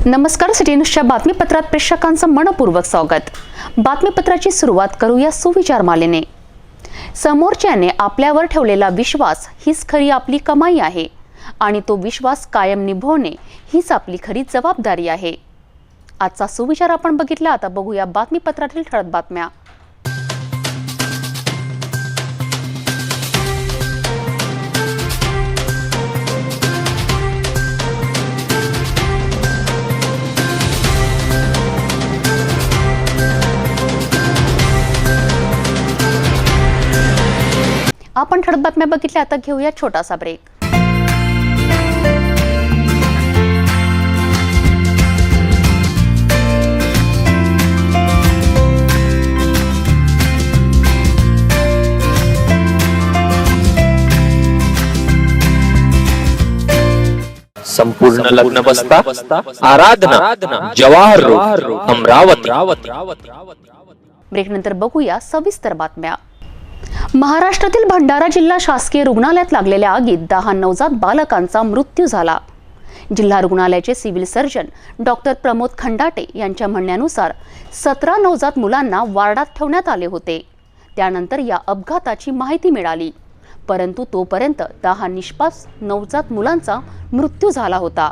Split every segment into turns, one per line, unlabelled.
नमस्कार, सिटी न्यूजच्या बातमीपत्रात प्रेक्षकांचं मनपूर्वक स्वागत। बातमीपत्राची सुरुवात करूया सुविचार मालेने। समोरच्याने आपल्यावर ठेवलेला विश्वास हीच खरी आपली कमाई आहे आणि तो विश्वास कायम निभवणे हीच आपली खरी जबाबदारी आहे। आजचा सुविचार आपण बघितला। आता बघूया बातमीपत्रातील ठळक बातम्या। आपण ठळक बातम्या बघितल्या। आता घेऊया छोटासा ब्रेक।
संपूर्ण लग्न बसता आराधना जवाहर रोड अमरावती।
ब्रेक नंतर बघूया सविस्तर बातम्या। महाराष्ट्रातील भंडारा जिल्हा शासकीय रुग्णालयात लागलेल्या आगीत 10 नवजात बालकांचा मृत्यू झाला। जिल्हा रुग्णालयाचे सिव्हिल सर्जन डॉक्टर प्रमोद खंडाटे यांच्या म्हणण्यानुसार 17 नवजात मुलांना वार्डात ठेवण्यात आले होते। त्यानंतर या अपघाताची माहिती मिळाली, परंतु तोपर्यंत 10 निष्पाप नवजात मुलांचा मृत्यू झाला होता।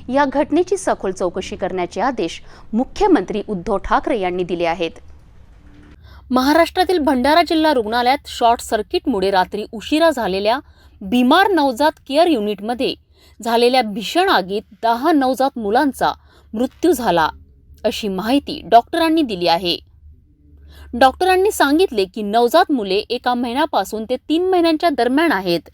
या घटनेची सखोल चौकशी करण्याचे आदेश मुख्यमंत्री उद्धव ठाकरे यांनी दिले आहेत। महाराष्ट्रातील भंडारा जिल्हा रुग्णालयात शॉर्ट सर्किटमुळे रात्री उशिरा झालेल्या बीमार नवजात केअर युनिटमध्ये झालेल्या भीषण आगीत 10 नवजात मुलांचा मृत्यू झाला, अशी माहिती डॉक्टरांनी दिली आहे। डॉक्टरांनी सांगितले की नवजात मुले 1 महिन्यापासून ते 3 महिन्यांच्या दरम्यान आहेत।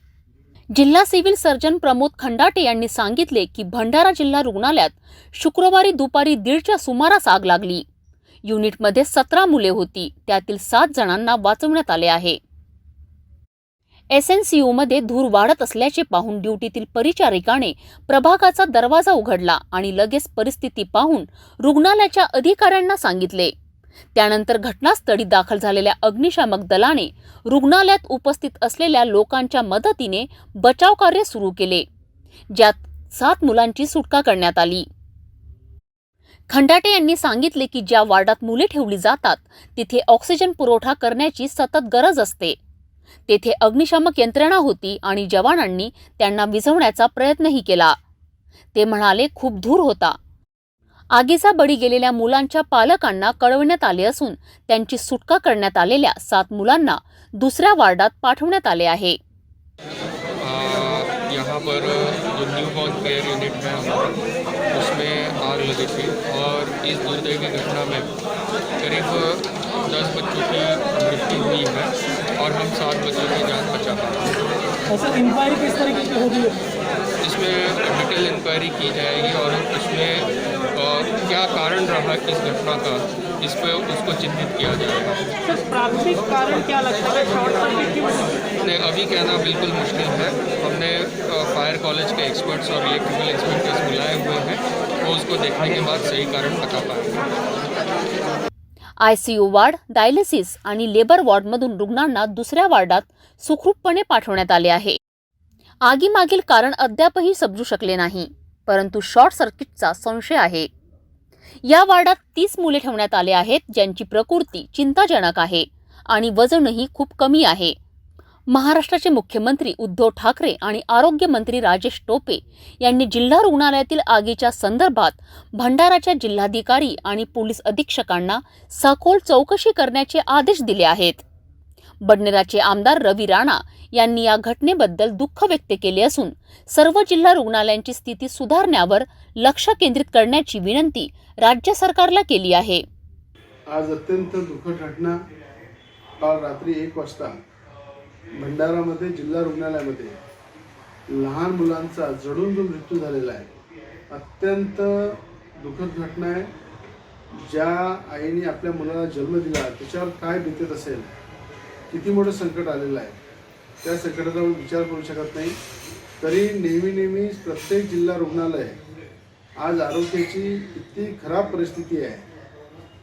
जिल्हा सिव्हिल सर्जन प्रमोद खंडाटे यांनी सांगितले की भंडारा जिल्हा रुग्णालयात शुक्रवारी दुपारी 1:30च्या सुमारास आग लागली। युनिटमध्ये 17 मुले होती, त्यातील 7 जणांना वाचवण्यात आले आहे। SNCU मध्ये धूर वाढत असल्याचे पाहून ड्युटीतील परिचारिकाने प्रभागाचा दरवाजा उघडला आणि लगेच परिस्थिती पाहून रुग्णालयाच्या अधिकाऱ्यांना सांगितले। त्यानंतर घटनास्थळी दाखल झालेल्या अग्निशामक दलाने रुग्णालयात उपस्थित असलेल्या लोकांच्या मदतीने बचाव कार्य सुरू केले, ज्यात 7 मुलांची सुटका करण्यात आली। खंडाटे यांनी सांगितले की ज्या वार्डात मुले ठेवली जातात तिथे ऑक्सिजन पुरवठा करण्याची सतत गरज असते। तेथे अग्निशामक यंत्रणा होती आणि जवानांनी त्यांना विझवण्याचा प्रयत्नही केला। ते म्हणाले, खूप धूर होता। आगीचा बळी गेलेल्या मुलांच्या पालकांना कळवण्यात आले असून त्यांची सुटका करण्यात आलेल्या 7 मुलांना दुसऱ्या वार्डात पाठवण्यात आले आहे।
यहाँ पर जो न्यू बॉर्न केयर यूनिट है हमारा, उसमें आग लगी थी और इस दुर्दैवी घटना में करीब 10 बच्चों की मृत्यु हुई है और हम 7 बच्चों की जान बचा पाए।
सर, इंक्वायरी किस तरीके की होगी?
इसमें डिटेल इंक्वायरी की जाएगी और उसमें क्या कारण रहा इस घटना का, इस पर उसको चिन्हित किया जाएगा।
सर, प्राथमिक कारण क्या लगता है? शॉर्ट सर्किट की वजह
ने अभी कहना बिल्कुल मुश्किल है। हमने फायर कॉलेज के एक्सपर्ट्स और इलेक्ट्रिकल इंस्पेक्टर्स बुलाए हुए हैं, वो उसको देखने के बाद सही कारण बता पाएंगे।
ICU वार्ड, डायलिसिस आणि लेबर वॉर्डमधून रुग्णांना दुसऱ्या वार्डात सुखरूपपणे पाठवण्यात आले आहे। आगीमागील कारण अद्यापही समजू शकले नाही, परंतु शॉर्ट सर्किटचा संशय आहे। या वार्डात 30 मुले ठेवण्यात आले आहेत, ज्यांची प्रकृती चिंताजनक आहे आणि वजनही खूप कमी आहे। महाराष्ट्राचे मुख्यमंत्री उद्धव ठाकरे आणि आरोग्य मंत्री राजेश टोपे यांनी जिल्हा रुग्णालयातील आगीच्या संदर्भात भंडाराच्या जिल्हाधिकारी आणि पोलीस अधीक्षकांना सखोल चौकशी करण्याचे आदेश दिले आहेत। बडनेराचे आमदार रवी राणा यांनी या घटनेबद्दल दुःख व्यक्त केले असून सर्व जिल्हा रुग्णालयांची स्थिती सुधारण्यावर लक्ष केंद्रित करण्याची विनंती राज्य सरकारला केली आहे।
आज अत्यंत दुःखद घटना काल रात्री 1 वाजता भंडारामध्ये जिल्हा रुग्णालयामध्ये लहान मुलांचा जडून जो मृत्यू झालेला आहे, अत्यंत दुःखद घटना आहे। ज्या आईने आपल्या मुलाला जन्म दिला त्याच्यावर काय बीतत असेल, किती मोठं संकट आलेलं आहे, त्या संकटाचा विचार करू शकत नाही। तरी नेहमी प्रत्येक जिल्हा रुग्णालय आज आरोग्याची इतकी खराब परिस्थिती आहे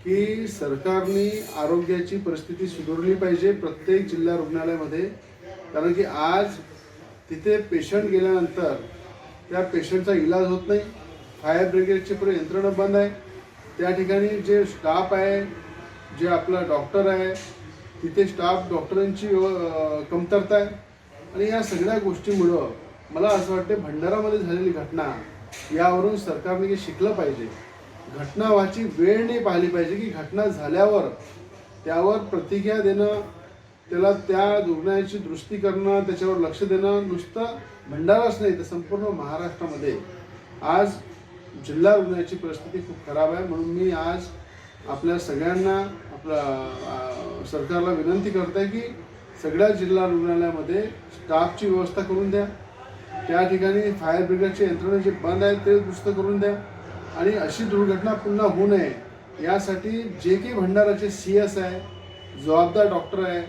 की सरकारने आरोग्याची परिस्थिती सुधारली पाहिजे प्रत्येक जिल्हा रुग्णालयामध्ये। कारण की आज तिथे पेशंट गेल्यानंतर त्या पेशंटचा इलाज होत नाही, फायर ब्रिगेडची पूर्ण यंत्रणा बंद आहे. त्या ठिकाणी जे स्टाफ आहे, जे आपला डॉक्टर आहे, तिथे स्टाफ डॉक्टरांची कमतरता आहे. आणि या सगळ्या गोष्टीमुळं मला असं वाटतं भंडारामध्ये झालेली घटना यावरून सरकारने काही शिकलं पाहिजे. घटना व्हायची वेळ नाही पाहिली पाहिजे की घटना झाल्यावर त्यावर प्रतिक्रिया देणं, त्याला त्या रुग्णाची दृष्टी करणं, त्याच्यावर लक्ष देणं. नुसतं भंडाराच नाही तर संपूर्ण महाराष्ट्रामध्ये आज जिल्हा रुग्णाची परिस्थिती खूप खराब आहे. म्हणून मी आज आपल्या सगळ्यांना सरकारला विनंती करत आहे की सगळ्या जिल्हा रुग्णालयामध्ये स्टाफची व्यवस्था करून द्या. त्या ठिकाणी फायर ब्रिगेडचे यंत्रणा जे बंद आहेत ते दुरुस्त करून द्या. आणि अशी दुर्घटना पुन्हा होऊ नये यासाठी जे काही भंडाराचे CS आहे, जबाबदार डॉक्टर आहे,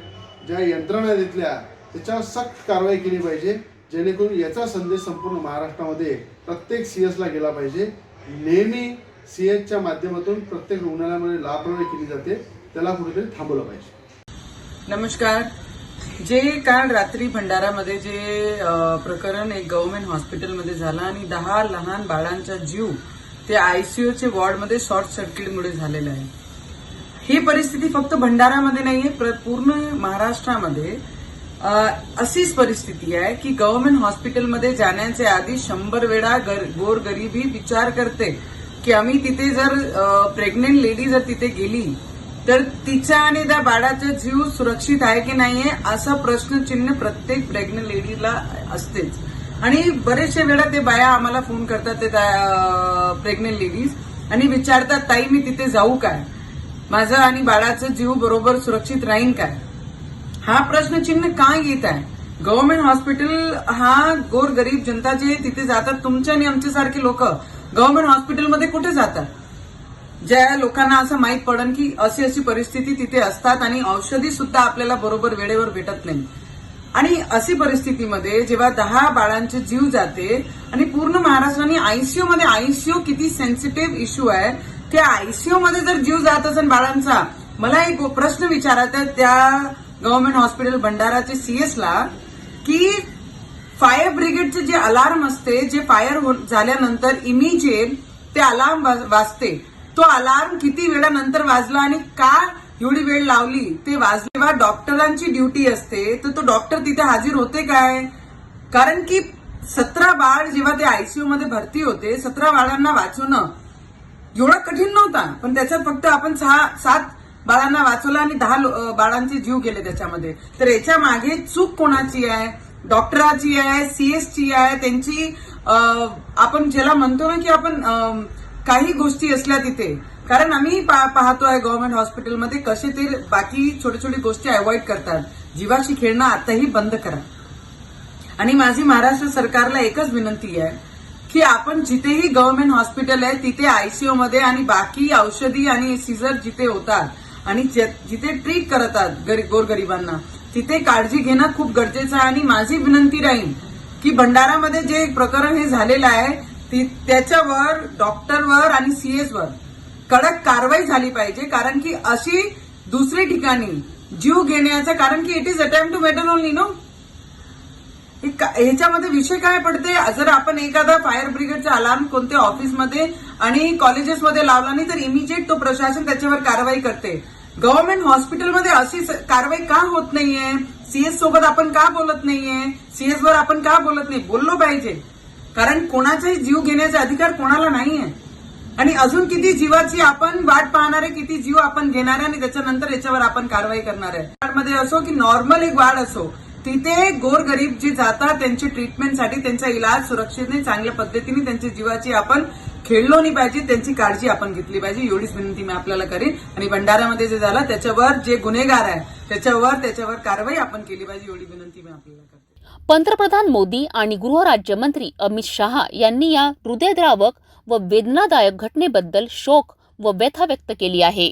ज्या यंत्रणा आहेत तिथल्या, त्याच्यावर सक्त कारवाई केली पाहिजे, जेणेकरून याचा संदेश संपूर्ण महाराष्ट्रामध्ये प्रत्येक CSला गेला पाहिजे. नेहमी CSच्या माध्यमातून प्रत्येक रुग्णालयामध्ये लापरवाही केली जाते, त्याला कुठेतरी थांबवलं पाहिजे.
नमस्कार. जे काल रात्री भंडारामध्ये जे प्रकरण एक गव्हर्नमेंट हॉस्पिटलमध्ये झालं आणि 10 लहान बाळांचा जीव ते ICUचे वॉर्डमध्ये शॉर्ट सर्किटमुळे झालेलं आहे. ही परिस्थिती फक्त भंडारामध्ये नाहीये, पूर्ण महाराष्ट्रामध्ये अशीच परिस्थिती आहे की गव्हर्नमेंट हॉस्पिटलमध्ये जाण्याच्या आधी 100 वेळा गोरगरिबी विचार करते की आम्ही तिथे जर प्रेग्नेंट लेडी जर तिथे गेली तर तिचा आणि त्या बाळाचा जीव सुरक्षित आहे की नाहीये असा प्रश्नचिन्ह प्रत्येक प्रेग्नेंट लेडीला असतेच. आणि बरेचशे वेळा ते बाया आम्हाला फोन करतात, ते प्रेग्नेंट लेडीज, आणि विचारतात, ताई मी तिथे जाऊ काय, माझं आणि बाळाचं जीव बरोबर सुरक्षित राहीन काय. हा प्रश्नचिन्ह काय येत आहे? गव्हर्नमेंट हॉस्पिटल हा गोरगरीब जनता जे तिथे जातात, तुमच्या आणि आमच्यासारखे लोक गव्हर्नमेंट हॉस्पिटलमध्ये कुठे जातात? ज्या लोकांना असं माहीत पडन की अशी अशी परिस्थिती तिथे असतात आणि औषधी सुद्धा आपल्याला बरोबर वेळेवर भेटत नाही. आणि अशी परिस्थितीमध्ये जेव्हा 10 बाळांचे जीव जाते आणि पूर्ण महाराष्ट्राने ICU मध्ये, ICU किती सेन्सिटिव्ह इश्यू आहे, त्या ICU मध्ये जर जीव जात असेल बाळांचा, मला एक प्रश्न विचारायचा आहे त्या गव्हर्नमेंट हॉस्पिटल भंडाराचे CSला की फायर ब्रिगेडचे जे अलार्म असते, जे फायर झाल्यानंतर इमिजिएट ते अलार्म वाजते, तो अलार्म किती वेळानंतर वाजला आणि का एवढी वेळ लावली ते वाजले. जेव्हा डॉक्टरांची ड्युटी असते तर तो डॉक्टर तिथे हजर होते काय? कारण की 17 बाळ जेव्हा ते ICU मध्ये भरती होते, 17 बाळांना वाचवणं एवढं कठीण नव्हता, पण त्याच्यात फक्त आपण 7 बाळांना वाचवलं आणि 10 बाळांचे जीव गेले त्याच्यामध्ये. तर याच्या मागे चूक कोणाची आहे? डॉक्टराची आहे, CSची आहे, त्यांची आपण ज्याला म्हणतो ना की आपण काही गोष्टी असल्या तिथे. कारण आम्ही पाहतोय गव्हर्नमेंट हॉस्पिटलमध्ये कसे ते बाकी छोटी छोटी गोष्टी अवॉइड करतात. जीवाशी खेळणं आताही बंद करा. आणि माझी महाराष्ट्र सरकारला एकच विनंती आहे की आपण जिथेही गव्हर्नमेंट हॉस्पिटल आहे तिथे ICU मध्ये आणि बाकी औषधी आणि सीझर जिथे होतात आणि जिथे ट्रीट करतात गोरगरिबांना, तिथे काळजी घेणं खूप गरजेचं आहे. आणि माझी विनंती राहील की भंडारामध्ये जे प्रकरण हे झालेलं आहे त्याच्यावर डॉक्टरवर आणि CSवर कडक कारवाई झाली पाहिजे. कारण की अशी दुसरी ठिकाणी जीव घेण्याचं, कारण की it is attempt to murder only, no. ह्याच्यामध्ये विषय काय पडते? जर आपण एखादा फायर ब्रिगेडचा अलार्म कोणत्या ऑफिसमध्ये आणि कॉलेजेसमध्ये लावला नाही तर इमिजिएट तो प्रशासन त्याच्यावर कारवाई करते. गव्हर्नमेंट हॉस्पिटलमध्ये अशी कारवाई का होत नाहीये? CS सोबत आपण का बोलत नाहीये? CS वर आपण का बोलत नाही? बोललो पाहिजे, कारण कोणाचाही जीव घेण्याचा अधिकार कोणाला नाहीये. आणि अजून किती जीवाची आपण वाट पाहणार आहे, किती जीव आपण घेणार आहे आणि त्याच्यानंतर याच्यावर आपण कारवाई करणार आहे. वार्डमध्ये असो की नॉर्मल एक वार्ड असो, तिथे गोरगरीब जे जातात त्यांच्या ट्रीटमेंटसाठी, त्यांचा इलाज सुरक्षितने चांगल्या पद्धतीने त्यांच्या जीवाची आपण खेळलो नाही पाहिजे, त्यांची काळजी आपण घेतली पाहिजे. एवढीच विनंती मी आपल्याला करेन. आणि भंडाऱ्यामध्ये जे झालं त्याच्यावर जे गुन्हेगार आहे त्याच्यावर कारवाई आपण केली पाहिजे, एवढी विनंती मी आपल्याला करते.
पंतप्रधान मोदी आणि गृहराज्यमंत्री अमित शहा यांनी या हृदयद्रावक व वेदनादायक घटनेबद्दल शोक व व्यथा व्यक्त केली आहे.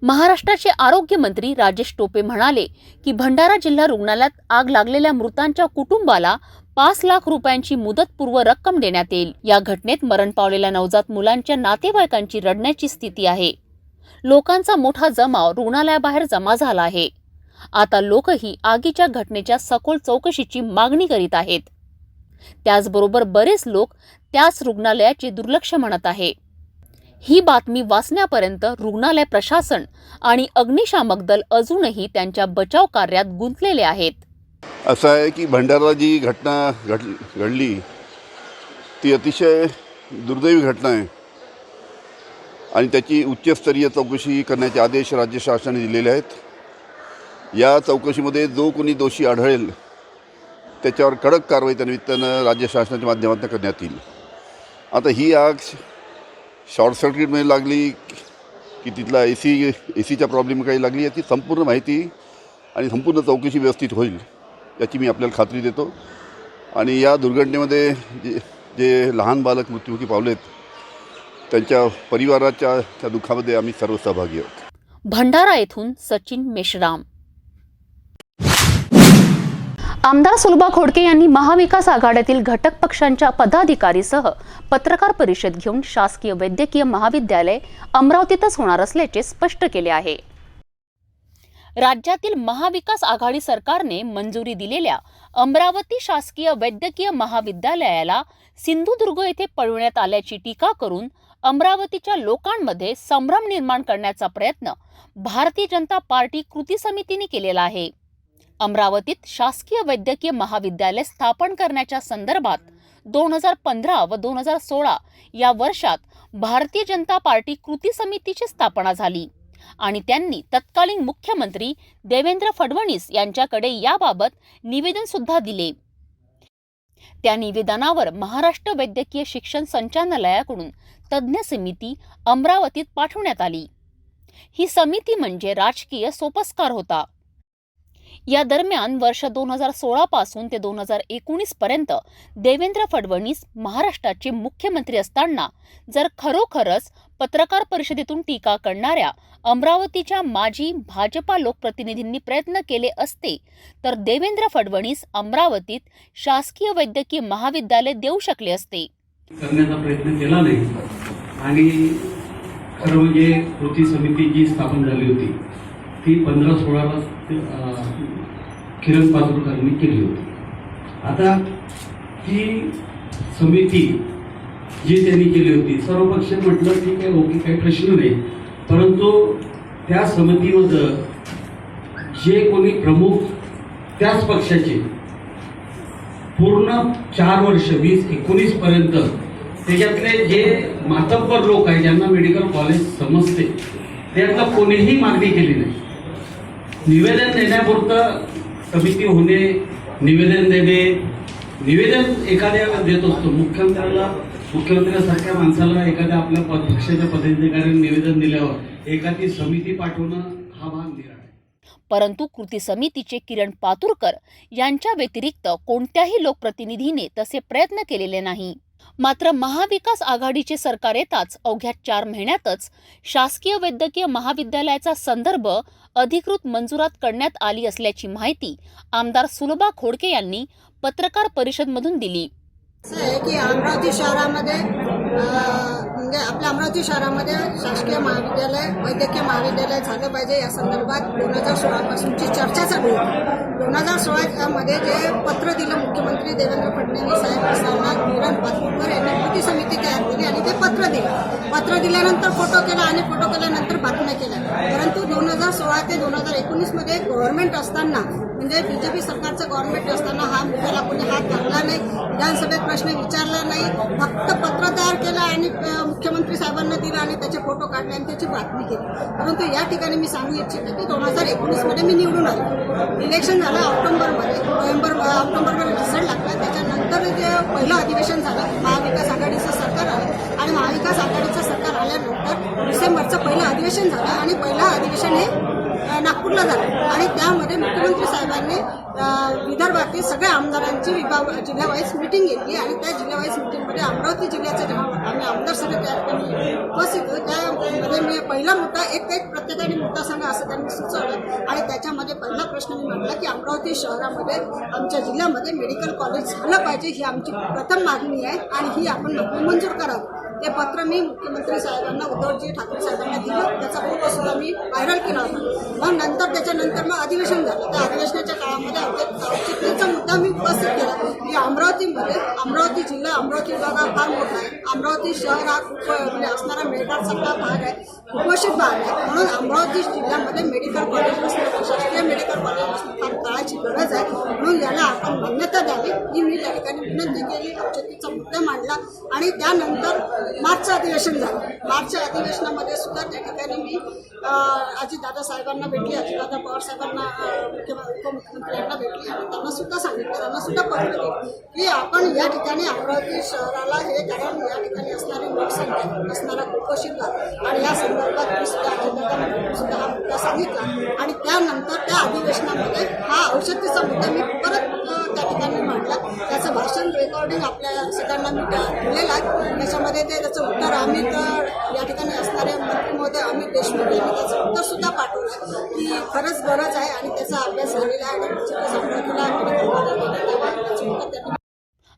महाराष्ट्राचे आरोग्यमंत्री राजेश टोपे म्हणाले की भंडारा जिल्हा रुग्णालयात आग लागलेल्या मृतांच्या कुटुंबाला 5 लाख रुपयांची मुदतपूर्व रक्कम देण्यात येईल. या घटनेत मरण पावलेल्या नवजात मुलांच्या नातेवाईकांची रडण्याची स्थिती आहे. लोकांचा मोठा जमाव रुग्णालयाबाहेर जमा झाला आहे. आता लोकही आगीच्या घटनेच्या सखोल चौकशीची मागणी करीत आहेत. त्याचबरोबर बरेच लोक त्याच रुग्णालयाचे दुर्लक्ष म्हणत आहे. ही बातमी वाचण्यापर्यंत रुग्णालय प्रशासन आणि अग्निशामक दल अजूनही त्यांच्या बचाव कार्यात गुंतलेले आहेत.
असं आहे की भंडारा जी घटना घडली ती अतिशय दुर्दैवी घटना आहे आणि त्याची उच्चस्तरीय चौकशी करण्याचे आदेश राज्य शासनाने दिलेले आहेत. या चौकशीमध्ये जो कोणी दोषी आढळेल त्याच्यावर कडक कारवाई त्यानिमित्तानं राज्य शासनाच्या माध्यमातून करण्यात येईल. आता ही आग शॉर्ट सर्किटमध्ये लागली की तिथला एसीच्या प्रॉब्लेम काही लागली याची संपूर्ण माहिती आणि संपूर्ण चौकशी व्यवस्थित होईल याची मी आपल्याला खात्री देतो. आणि या दुर्घटनेमध्ये जे लहान बालक मृत्युमुखी पावलेत त्यांच्या परिवाराच्या त्या दुःखामध्ये आम्ही सर्व सहभागी आहोत.
भंडारा येथून सचिन मेश्राम. आमदार सुलभा खोडके यांनी महाविकास आघाडीतील घटक पक्षांच्या पदाधिकारीसह पत्रकार परिषद घेऊन शासकीय वैद्यकीय महाविद्यालय अमरावतीतच होणार असल्याचे स्पष्ट केले आहे. राज्यातील महाविकास आघाडी सरकारने मंजुरी दिलेल्या अमरावती शासकीय वैद्यकीय महाविद्यालयाला सिंधुदुर्ग येथे पळवण्यात आल्याची टीका करून अमरावतीच्या लोकांमध्ये संभ्रम निर्माण करण्याचा प्रयत्न भारतीय जनता पार्टी कृती समितीने केलेला आहे. अमरावतीत शासकीय वैद्यकीय महाविद्यालय स्थापन करण्याच्या संदर्भात 2015 व 2016 या वर्षात भारतीय जनता पार्टी कृती समितीची स्थापना झाली आणि त्यांनी तत्कालीन मुख्यमंत्री देवेंद्र फडणवीस यांच्याकडे याबाबत निवेदन सुद्धा दिले. त्या निवेदनावर महाराष्ट्र वैद्यकीय शिक्षण संचालनालयाकडून तज्ज्ञ समिती अमरावतीत पाठवण्यात आली. ही समिती म्हणजे राजकीय सोपस्कार होता. या दरम्यान वर्ष 2016 पासून ते 2019 पर्यंत देवेंद्र फडणवीस महाराष्ट्राचे मुख्यमंत्री असताना जर खरोखरच पत्रकार परिषदेतून टीका करणाऱ्या अमरावतीच्या माजी भाजपा लोकप्रतिनिधींनी प्रयत्न केले असते तर देवेंद्र फडणवीस अमरावतीत शासकीय वैद्यकीय महाविद्यालय देऊ शकले असते.
करण्याचा प्रयत्न केला नाही आणि खरं म्हणजे कृती समिती जी स्थापन झाली होती ती 15-16ला किरण पात्रकरांनी केली होती. आता ही समिती जी त्यांनी केली होती सर्व पक्ष म्हटलं ठीक आहे ओके काही प्रश्न नाही, परंतु त्या समितीमध्ये जे कोणी प्रमुख त्याच पक्षाचे पूर्ण 4 वर्ष 2019 पर्यंत त्याच्यातले जे मातब्बर लोक आहेत ज्यांना मेडिकल कॉलेज समजते त्यातलं कोणीही मागणी केली नाही. निवेदन देण्यापुरतं समिती होणे, निवेदन देणे, निवेदन एखाद्या देत असतो मुख्यमंत्र्यासारख्या माणसाला एखाद्या आपल्या पक्षाच्या पदाधिकाऱ्यांनी निवेदन दिल्यावर एखादी समिती पाठवणं हा भाग निराळा आहे.
परंतु कृती समितीचे किरण पातुरकर यांच्या व्यतिरिक्त कोणत्याही लोकप्रतिनिधीने तसे प्रयत्न केलेले नाही. मात्र महाविकास आघाडीचे सरकार येताच अवघ्या 4 महिन्यातच शासकीय वैद्यकीय महाविद्यालयाचा संदर्भ अधिकृत मंजुरात करण्यात आली असल्याची माहिती आमदार सुलभा खोडके यांनी पत्रकार परिषदमधून दिली.
असं आहे की अमरावती शहरामध्ये म्हणजे आपल्या अमरावती शहरामध्ये शासकीय महाविद्यालय वैद्यकीय महाविद्यालय झालं पाहिजे या संदर्भात 2016 पासूनची चर्चा चालू होती. 2016 मध्ये जे पत्र दिलं मुख्यमंत्री देवेंद्र फडणवीस साहेब असताना किरण पातुरकर यांनी कृती समिती तयार केली आणि ते पत्र दिलं. पत्र दिल्यानंतर फोटो केला आणि फोटो केल्यानंतर बातम्या केल्या. परंतु 2016 ते 2019 मध्ये गव्हर्नमेंट असताना म्हणजे बीजेपी सरकारचं गव्हर्नमेंट असताना हा मुद्द्याला कोणी हात घातला नाही, विधानसभेत प्रश्न विचारला नाही, फक्त पत्र तयार केलं आणि मुख्यमंत्री साहेबांना दिलं आणि त्याचे फोटो काढले आणि त्याची बातमी केली. परंतु या ठिकाणी मी सांगू इच्छिते की 2019 मध्ये मी निवडून आलो. इलेक्शन झालं ऑक्टोबरमध्ये रिझल्ट लागला. त्याच्यानंतर जे पहिलं अधिवेशन झालं महाविकास आघाडीचं सरकार आलं आणि महाविकास आघाडीचं सरकार आल्यानंतर डिसेंबरचं पहिलं अधिवेशन झालं आणि पहिलं अधिवेशन हे नागपूरला झालं आणि त्यामध्ये मुख्यमंत्री साहेबांनी विदर्भातील सगळ्या आमदारांची जिल्हावाईज मिटिंग घेतली आणि त्या जिल्हावाईज मिटिंगमध्ये अमरावती जिल्ह्याचा जेव्हा आम्ही आमदार सगळे तयार करून उपस्थित होतो त्यामध्ये मी पहिला मुद्दा एक प्रत्येकाने मुद्दा सांगा असं त्यांनी सुचवलं आणि त्याच्यामध्ये पहिला प्रश्न मी म्हटला की अमरावती शहरामध्ये आमच्या जिल्ह्यामध्ये मेडिकल कॉलेज झालं पाहिजे ही आमची प्रथम मागणी आहे आणि ही आपण मंजूर करावं. ते पत्र मी मुख्यमंत्री साहेबांना उद्धवजी ठाकरे साहेबांना दिलं. त्याचा फोटो सुद्धा मी व्हायरल केला होता. मग नंतर त्याच्यानंतर मग अधिवेशन झालं. त्या अधिवेशनाच्या काळामध्ये औचित्याचा मुद्दा मी उपस्थित केला की अमरावती जिल्हा, अमरावती विभाग हा फार मोठा आहे. अमरावती शहर हा खूप म्हणजे असणारा मेळघाटसारखा भाग आहे, कुपोषित भाग आहे. म्हणून अमरावती जिल्ह्यामध्ये मेडिकल कॉलेज असणं, शासकीय मेडिकल कॉलेज असणं फार काळाची गरज आहे. म्हणून याला आपण मान्यता द्यावी ही मी त्या ठिकाणी विनंती केली, औचित्याचा मुद्दा मांडला. आणि त्यानंतर मार्चचं अधिवेशन झालं. मार्चच्या अधिवेशनामध्ये सुद्धा त्या ठिकाणी मी अजितदादा साहेबांना भेटली, अजितदादा पवार साहेबांना, उपमुख्यमंत्री यांना भेटली आणि त्यांना सुद्धा सांगितलं, त्यांना सुद्धा पत्र दिलं की आपण या ठिकाणी अमरावती शहराला हे, कारण या ठिकाणी असणारी लोकसंख्या, असणारा कुपोषित भाग आणि या संदर्भात मी सुद्धा अजितदादांना सुद्धा हा मुद्दा सांगितला. आणि त्यानंतर त्या अधिवेशनामध्ये हा औषधीचा मुद्दा मी परत त्या ठिकाणी मांडला. त्याचं भाषण रेकॉर्डिंग आपल्या सगळ्यांना मी दिलेलं आहे. त्याच्यामध्ये त्याचं उत्तर अमित, या ठिकाणी असणारे मंत्री महोदय अमित देशमुख यांनी त्याचं उत्तर सुद्धा पाठवलं की खरंच गरज आहे आणि त्याचा अभ्यास झालेला आहे.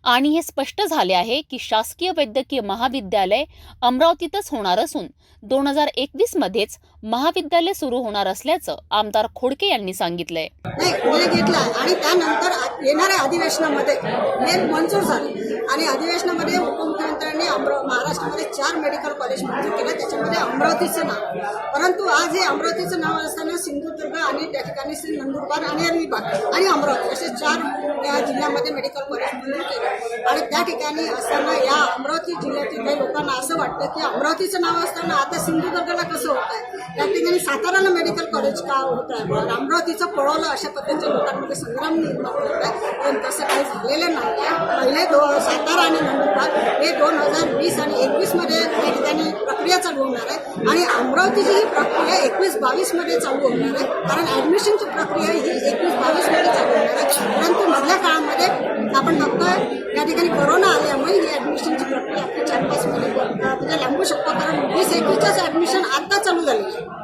आणि हे स्पष्ट झाले आहे की शासकीय वैद्यकीय महाविद्यालय अमरावतीतच होणार असून 2021 मध्येच महाविद्यालय सुरू होणार असल्याचं आमदार खोडके यांनी सांगितलंय.
नाही घेतला आणि त्यानंतर येणाऱ्या अधिवेशनामध्ये हे मंजूर झाले आणि अधिवेशनामध्ये उपमुख्यमंत्र्यांनी महाराष्ट्रामध्ये 4 मेडिकल कॉलेज मंजूर केलं, त्याच्यामध्ये अमरावतीचं नाव. परंतु आज हे अमरावतीचं नाव असताना सिंधुदुर्ग आणि त्या ठिकाणी नंदुरबार आणि अलिबाग आणि अमरावती असे 4 जिल्ह्यामध्ये मेडिकल कॉलेज मंजूर केलं. आणि त्या ठिकाणी असताना या अमरावती जिल्ह्यातील काही लोकांना असं वाटतं की अमरावतीचं नाव असताना आता सिंधुदुर्गला कसं होत आहे, त्या ठिकाणी साताराला मेडिकल कॉलेज का होत आहे, अमरावतीचं पळवलं, अशा पद्धतीच्या लोकांमध्ये संग्राम निर्माण होत आहे. पण तसं काही झालेलं नाही आहे. पहिले सातारा आणि नंदुरबार हे 2020 आणि 21 मध्ये त्या ठिकाणी प्रक्रिया चालू होणार आहे आणि अमरावतीची ही प्रक्रिया 21-22 मध्ये चालू होणार आहे. कारण ऍडमिशनची प्रक्रिया ही 21-22 मध्ये चालू होणार आहे. परंतु मधल्या काळामध्ये आपण बघतोय या ठिकाणी कोरोना आल्यामुळे ही ऍडमिशनची प्रक्रिया आपली 4-5 महिने म्हणजे लांबू शकतो. कारण 20-21च ऍडमिशन आता चालू झालेलं आहे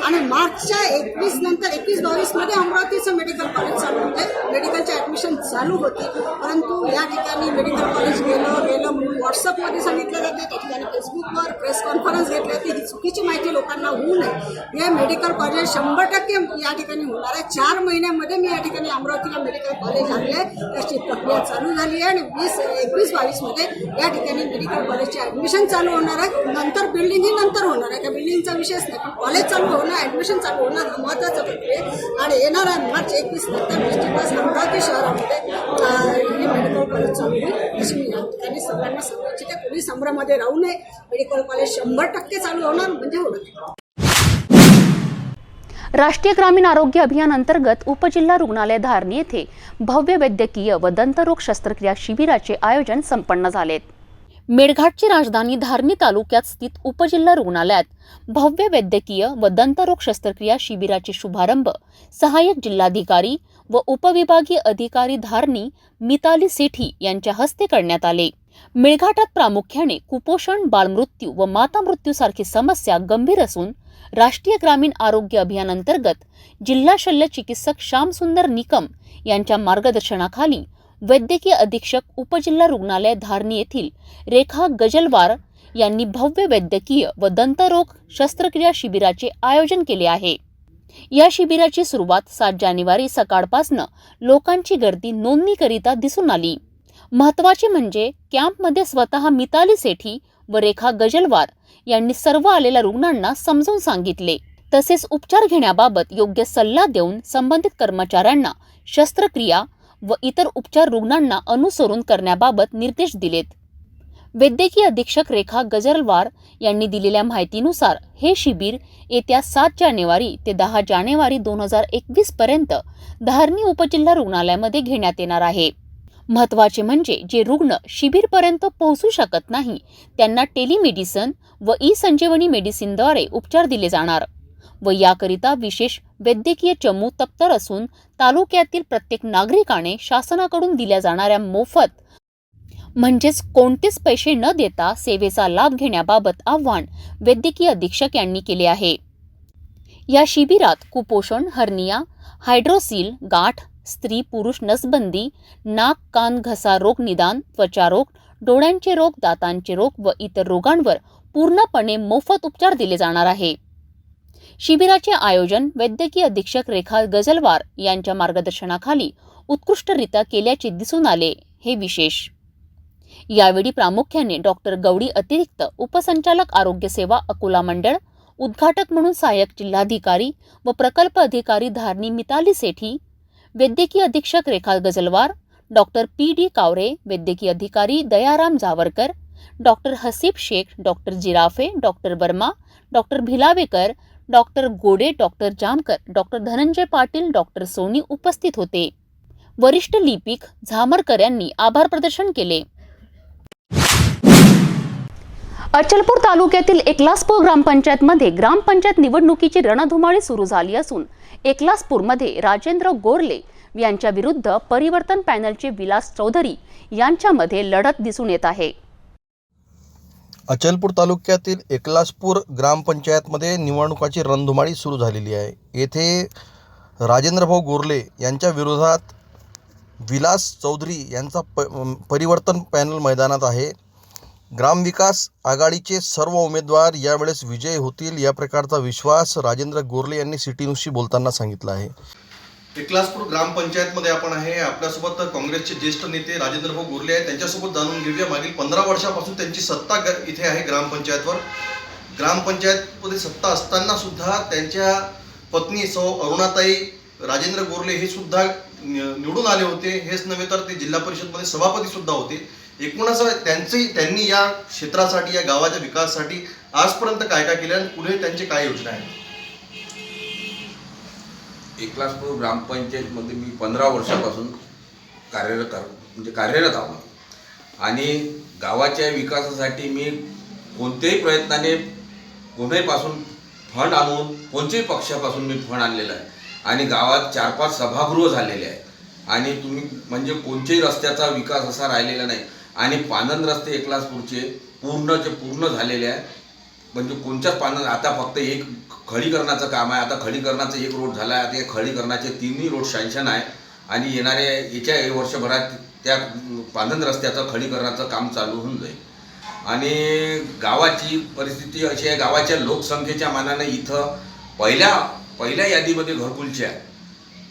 आणि मार्चच्या 21 नंतर 21-22 मध्ये अमरावतीचं मेडिकल कॉलेज चालू होते. मेडिकलचे ऍडमिशन चालू होते. परंतु या ठिकाणी मेडिकल कॉलेज गेलं म्हणून व्हॉट्सअपमध्ये सांगितलं जाते, त्या ठिकाणी फेसबुकवर प्रेस कॉन्फरन्स घेतली होती. ही चुकीची माहिती लोकांना होऊ नये. हे मेडिकल कॉलेज 100% या ठिकाणी होणार आहे. 4 महिन्यामध्ये मी या ठिकाणी अमरावतीला मेडिकल कॉलेज आणले, त्याची प्रक्रिया चालू झाली आहे आणि 21-22 मध्ये या ठिकाणी मेडिकल कॉलेजचे ऍडमिशन चालू होणार आहे. नंतर बिल्डिंग ही नंतर होणार आहे, त्या बिल्डिंगचा विषयच नाही, पण कॉलेज चालू होणं, ऍडमिशन चालू होणं हा महत्त्वाचा प्रक्रिया आहे. आणि येणारा मार्च 21 नंतर निश्चितच अमरावती शहरामध्ये हे मेडिकल कॉलेज चालू होईल अशी मी या ठिकाणी सगळ्यांना सांगू इच्छिते. कोणी संभ्रमामध्ये राहू नये. मेडिकल कॉलेज 100% चालू होणार म्हणजे होणार.
राष्ट्रीय ग्रामीण आरोग्य अभियान अंतर्गत उपजिल्हा रुग्णालय धारणी येथे भव्य वैद्यकीय व दंतरोग शस्त्रक्रिया शिबिराचे आयोजन संपन्न झाले. मेळघाटची राजधानी धारणी तालुक्यात स्थित उपजिल्हा रुग्णालयात भव्य वैद्यकीय व दंतरोग शस्त्रक्रिया शिबिराचे शुभारंभ सहाय्यक जिल्हाधिकारी व उपविभागीय अधिकारी धारणी मिताली सेठी यांच्या हस्ते करण्यात आले. मेळघाटात प्रामुख्याने कुपोषण, बालमृत्यू व माता मृत्यूसारखी समस्या गंभीर असून राष्ट्रीय ग्रामीण आरोग्य अभियान अंतर्गत जिल्हा शल्य चिकित्सक श्यामसुंदर निकम यांच्या मार्गदर्शनाखाली वैद्यकीय अधीक्षक उपजिल्हा रुग्णालय धारणी येथील रेखा गजलवार यांनी भव्य वैद्यकीय व दंतरोग शस्त्रक्रिया शिबिराचे आयोजन केले आहे. या शिबिराची सुरुवात 7 जानेवारी सकाळपासून लोकांची गर्दी नोंदणीकरिता दिसून आली. महत्त्वाचे म्हणजे कॅम्पमध्ये स्वतः मिताली सेठी व रेखा गजलवार यांनी सर्व आलेल्या रुग्णांना समजावून सांगितले. तसेच उपचार घेण्याबाबत योग्य सल्ला देऊन संबंधित कर्मचाऱ्यांना शस्त्रक्रिया व इतर उपचार रुग्णांना अनुसरून करण्याबाबत निर्देश दिलेत. वैद्यकीय अधीक्षक रेखा गजलवार यांनी दिलेल्या माहितीनुसार हे शिबिर येत्या 7 जानेवारी ते 10 जानेवारी 2021 पर्यंत धारणी उपजिल्हा रुग्णालयामध्ये घेण्यात येणार आहे. महत्त्वाचे म्हणजे जे रुग्ण शिबिरपर्यंत पोहोचू शकत नाही त्यांना टेलिमेडिसिन व ई-संजीवनी मेडिसिनद्वारे उपचार दिले जाणार व याकरिता विशेष वैद्यकीय चमू तत्पर असून तालुक्यातील प्रत्येक नागरिकाने शासनाकडून दिल्या जाणाऱ्या मोफत म्हणजेच कोणतेच पैसे न देता सेवेचा लाभ घेण्याबाबत आवाहन वैद्यकीय अधीक्षक यांनी केले आहे. या शिबिरात कुपोषण, हर्निया, हायड्रोसील, गाठ, स्त्री पुरुष नसबंदी, नाक कान घसा रोग निदान, त्वचा रोग, डोळ्यांचे रोग, दातांचे रोग व इतर रोगांवर पूर्णपणे मोफत उपचार दिले जाणार आहे. शिबिराचे आयोजन वैद्यकीय अधीक्षक रेखा गजलवार यांच्या मार्गदर्शनाखाली उत्कृष्टरित्या केल्याचे दिसून आले हे विशेष। यावेळी प्रामुख्याने डॉक्टर गवडी अतिरिक्त उपसंचालक आरोग्य सेवा अकोला मंडळ, उद्घाटक म्हणून सहाय्यक जिल्हाधिकारी व प्रकल्प अधिकारी धारणी मिताली सेठी, वैद्यकीय अधीक्षक रेखा गजलवार, डॉक्टर PD कावरे, वैद्यकीय अधिकारी Dayaram Jawarkar, doctor Haseeb Shaikh, doctor Jirafe, doctor Verma, doctor Bhilawekar, doctor Gode, doctor Jamkar, doctor Dhananjay Patil, doctor Soni उपस्थित होते। वरिष्ठ लिपिक झामरकर यांनी आभार प्रदर्शन केले। अचलपूर तालुक्यातील एकलासपूर ग्रामपंचायतमध्ये ग्रामपंचायत निवडणुकीची रणधुमाळी सुरू झाली असून एकलासपूरमध्ये राजेंद्र गोरले यांच्या विरुद्ध परिवर्तन पॅनलचे विलास चौधरी यांच्यामध्ये लढत दिसून येत आहे।
अचलपूर तालुक्यातील एकलासपूर ग्रामपंचायतमध्ये निवडणुकाची रणधुमाळी सुरू झालेली आहे। येथे राजेंद्रभाऊ गोरले यांच्या विरोधात विलास चौधरी यांचा परिवर्तन पॅनल मैदानात आहे। ग्रामविकास आघाडीचे सर्व उमेदवार यावेळेस विजयी होतील या प्रकारचा विश्वास राजेंद्र गोरले यांनी सिटी न्यूजशी बोलताना सांगितलं आहे।
एकलासपूर ग्रामपंचायतमध्ये आपण आहे। आपल्यासोबत काँग्रेसचे ज्येष्ठ नेते राजेंद्रभाऊ गोरले आहेत, त्यांच्यासोबत जाणून घेऊया मागील 15 वर्षापासून त्यांची सत्ता इथे आहे ग्रामपंचायतवर। ग्रामपंचायतमध्ये सत्ता असताना सुद्धा त्यांच्या पत्नी सौ अरुणाताई राजेंद्र गोरले हे सुद्धा निवडून आले होते। हेच नव्हे तर ते जिल्हा परिषदमध्ये सभापती सुद्धा होते। एकूणच त्यांनी या क्षेत्रासाठी, या गावाच्या विकासासाठी आजपर्यंत काय काय केलं आणि पुढे त्यांचे काय योजना आहेत?
एकलासपूर ग्रामपंचायतमध्ये मी 15 वर्षापासून कार्यरत आहो आणि गावाच्या विकासासाठी मी कोणत्याही प्रयत्नाने कोणाहीपासून फंड आणून, कोणत्याही पक्षापासून मी फंड आणलेला आहे आणि गावात 4-5 सभागृह झालेले आहेत आणि तुम्ही म्हणजे कोणत्याही रस्त्याचा विकास असा राहिलेला नाही आणि पानंद रस्ते एकलासपूरचे पूर्ण झालेले आहे। म्हणजे कोणत्याच पानंद आता फक्त एक खडीकरणाचं काम आहे। आता खडीकरणाचा एक रोड झाला आहे, आता या खडीकरणाचे 3ही रोड सँक्शन आहे आणि येत्या वर्षभरात त्या पानंद रस्त्याचं खडीकरणाचं काम चालू होऊन जाईल। आणि गावाची परिस्थिती अशी आहे, गावाच्या लोकसंख्येच्या मानाने इथं पहिल्या यादीमध्ये घरकुलच्या